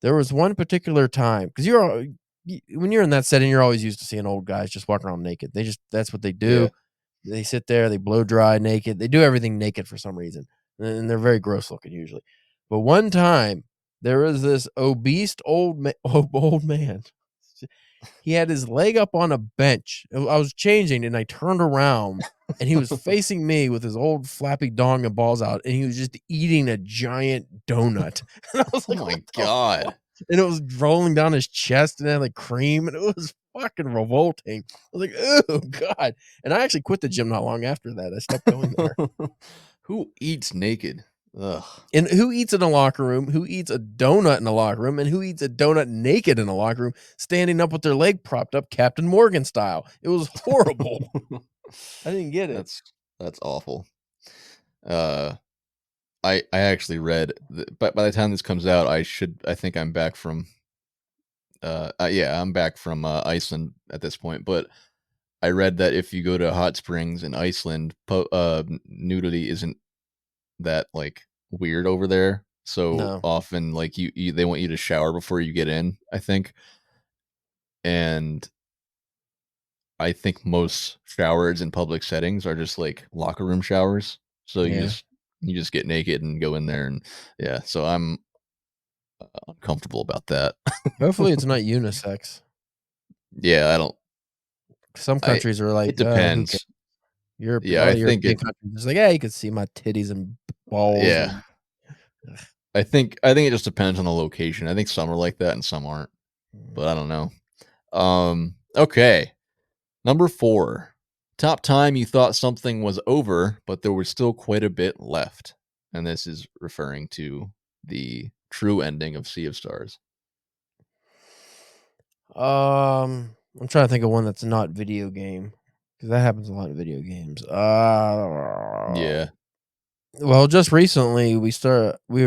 There was one particular time because when you're in that setting, you're always used to seeing old guys just walking around naked. That's what they do. Yeah. They sit there, they blow dry naked. They do everything naked for some reason. And they're very gross looking usually. But one time there was this obese old man. He had his leg up on a bench. I was changing and I turned around and he was facing me with his old flappy dong and balls out, and he was just eating a giant donut. And I was Oh like, my "What the God. fuck?" And it was rolling down his chest and it had like cream, and it was fucking revolting. I was like, "Oh God." And I actually quit the gym not long after that. I stopped going there. Who eats naked? Ugh. And who eats in a locker room? Who eats a donut in a locker room? And who eats a donut naked in a locker room, standing up with their leg propped up, Captain Morgan style? It was horrible. I didn't get it. That's awful. I actually read, but by the time this comes out, I think I'm back from yeah, I'm back from Iceland at this point. But I read that if you go to hot springs in Iceland, nudity isn't that like weird over there. So No. often, like they want you to shower before you get in, I think. And I think most showers in public settings are just like locker room showers. So Yeah. you just get naked and go in there, and yeah. So I'm uncomfortable about that. Hopefully it's not unisex. Yeah, I don't. Some I countries are It like, who cares? depends. A Yeah, lot I of think European it. countries, it's like, yeah, you could see my titties and balls. Yeah, And I think it just depends on the location. I think some are like that and some aren't, but I don't know. Okay. Number 4. Top time you thought something was over, but there was still quite a bit left. And this is referring to the true ending of Sea of Stars. I'm trying to think of one that's not video game, because that happens a lot in video games. Yeah. Well, just recently we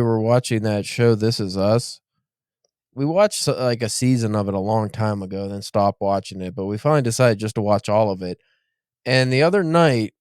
were watching that show This Is Us. We watched like a season of it a long time ago, then stopped watching it, but we finally decided just to watch all of it. And the other night,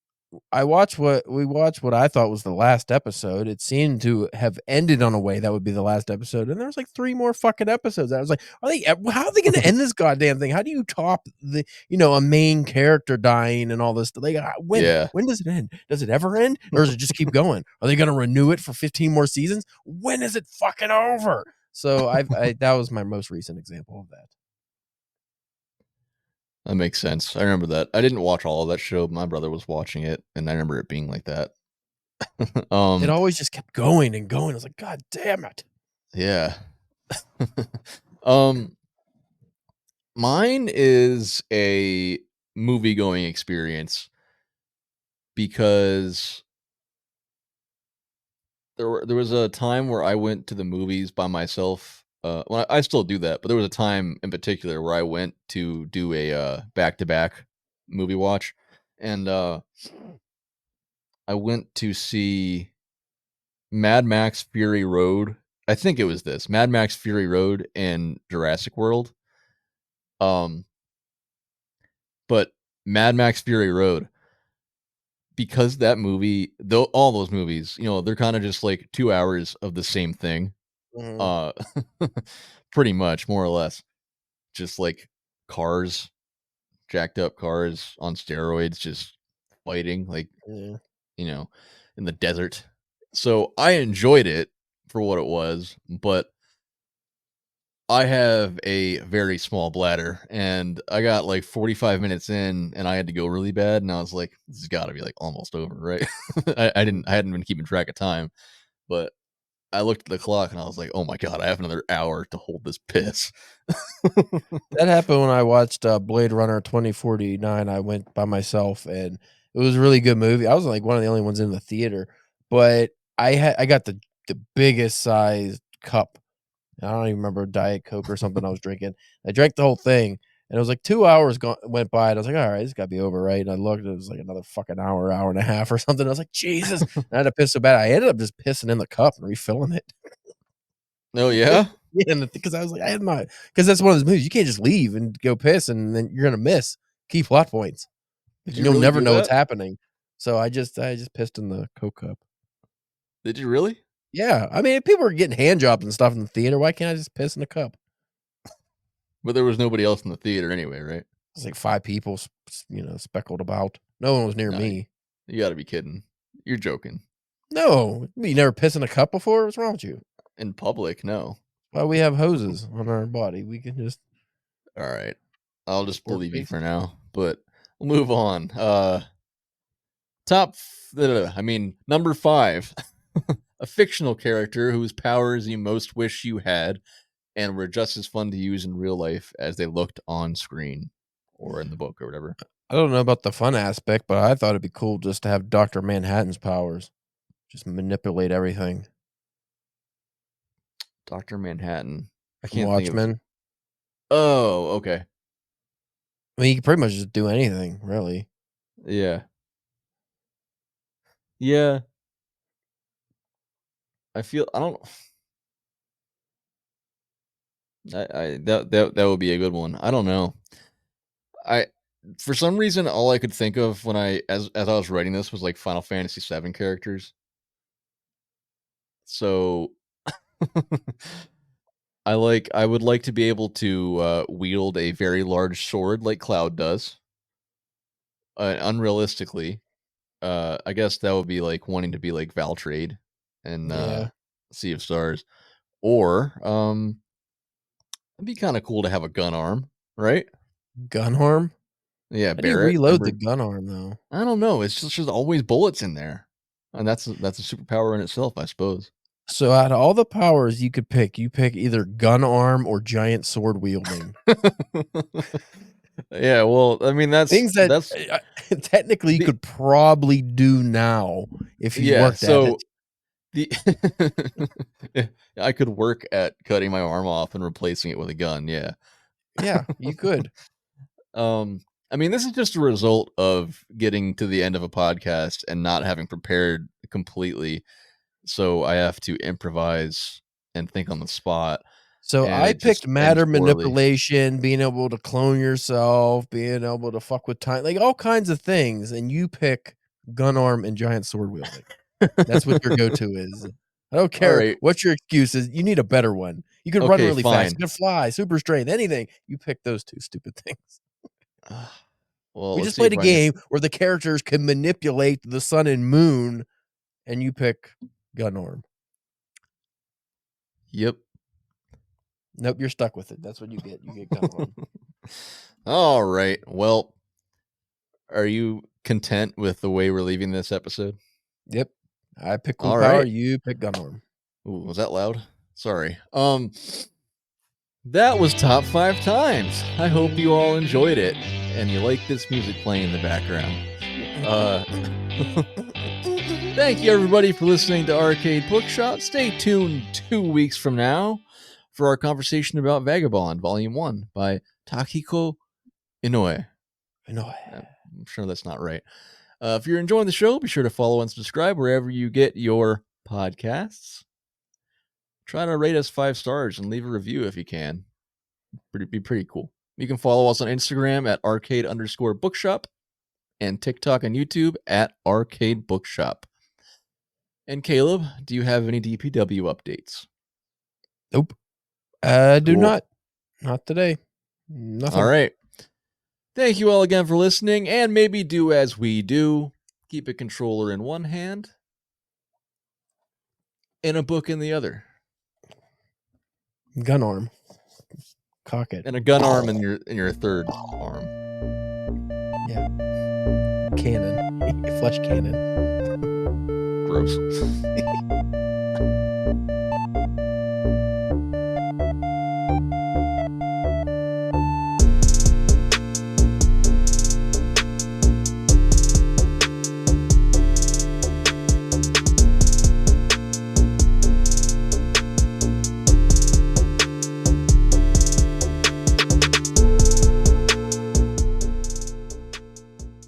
we watched what I thought was the last episode. It seemed to have ended on a way that would be the last episode, and there was like 3 more fucking episodes. I was like, how are they gonna end this goddamn thing? How do you top a main character dying and all this? Like, Yeah. when does it end? Does it ever end, or does it just keep going? Are they gonna renew it for 15 more seasons? When is it fucking over? So that was my most recent example of that. That makes sense. I remember that. I didn't watch all of that show. My brother was watching it, and I remember it being like that. It um, always just kept going and going. I was like, God damn it. yeah. um, Mine is a movie going experience because there was a time where I went to the movies by myself. Well, I still do that, but there was a time in particular where I went to do a back-to-back movie watch, and I went to see Mad Max Fury Road. I think it was this Mad Max Fury Road and Jurassic World. Um, but Mad Max Fury Road, because that movie, though, all those movies, they're kind of just like 2 hours of the same thing. Mhm. Uh, pretty much, more or less, just like cars, jacked up cars on steroids, just fighting, like, Yeah. you know, in the desert. So I enjoyed it for what it was, but I have a very small bladder, and I got like 45 minutes in, and I had to go really bad, and I was like, "This has got to be like almost over, right?" I hadn't been keeping track of time, but I looked at the clock, and I was like, "Oh my god, I have another hour to hold this piss." That happened when I watched, Blade Runner 2049. I went by myself, and it was a really good movie. I was, like, one of the only ones in the theater, but I got the biggest sized cup. I don't even remember Diet Coke or something I was drinking. I drank the whole thing, and it was, like, 2 hours went by, and I was like, "Alright, this gotta be over, right?" And I looked, and it was, like, another fucking hour and a half or something. I was like, "Jesus." And I had to piss so bad, I ended up just pissing in the cup and refilling it. Oh yeah, Yeah, because I was like, I had my because that's one of those movies, you can't just leave and go piss, and then you're gonna miss key plot points, did and you you'll really never do know what's that? happening. So I just pissed in the Coke cup. Did you really? Yeah, I mean, if people are getting hand jobs and stuff in the theater, why can't I just piss in the cup? But there was nobody else in the theater anyway, right? It's like 5 people, speckled about. No one was near No, me. you got to be kidding. You're joking. No, you never pissed in a cup before? What's wrong with you? In public, no. Why we have hoses on our body? We can just All right. I'll just Or believe you face. for now, but we'll move on. Number 5. A fictional character whose powers you most wish you had and were just as fun to use in real life as they looked on screen or in the book or whatever. I don't know about the fun aspect, but I thought it'd be cool just to have Dr. Manhattan's powers. Just manipulate everything. Dr. Manhattan. I From can't think of. Watchmen. Oh, okay. I mean, you can pretty much just do anything, really. Yeah. Yeah. I don't. That would be a good one. I don't know. For some reason, all I could think of when as I was writing this was like Final Fantasy VII characters. So I would like to be able to wield a very large sword like Cloud does. Unrealistically, I guess that would be like wanting to be like Valtrade and Yeah. Sea of Stars, or it'd be kind of cool to have a gun arm, right? Gun arm? Yeah, How do you Barrett. reload the Remember? gun arm, though? I don't know. It's just always bullets in there, and that's a superpower in itself, I suppose. So out of all the powers you could pick, you pick either gun arm or giant sword wielding. Yeah, well, I mean Things that that's technically you the could probably do now if you yeah. worked at it. So the I could work at cutting my arm off and replacing it with a gun. Yeah. Yeah, you could. I mean, this is just a result of getting to the end of a podcast and not having prepared completely. So I have to improvise and think on the spot. So And I it just picked ends matter poorly. manipulation, being able to clone yourself, being able to fuck with time, like all kinds of things. And you pick gun arm and giant sword wielding. That's what your go-to is. I don't care right. what your excuse is. You need a better one. You could run Okay, really fast. You fine. could fly, super strength, anything. You pick those two stupid things. Well, We let's just see played if a I can. game where the characters can manipulate the sun and moon, and you pick gun arm. Yep. Nope, you're stuck with it. That's what you get. You get gun arm. All right. Well, are you content with the way we're leaving this episode? Yep. I pick cool All power. right. You pick gun arm. Ooh, was that loud? Sorry. That was top 5 times. I hope you all enjoyed it and you like this music playing in the background. Thank you everybody for listening to Arcade Bookshop. Stay tuned 2 weeks from now for our conversation about Vagabond Volume 1 by Takehiko Inoue. I'm sure that's not right. If you're enjoying the show, be sure to follow and subscribe wherever you get your podcasts. Try to rate us 5 stars and leave a review if you can. Be pretty cool. You can follow us on Instagram at arcade_bookshop and TikTok and YouTube at Arcade Bookshop. And Caleb, do you have any DPW updates? Nope. I do Cool. not. Not today. Nothing. All right. Thank you all again for listening, and maybe do as we do. Keep a controller in one hand and a book in the other. Gun arm. Cock it. And a gun arm in your third arm. Yeah. Cannon. Flesh cannon. Gross.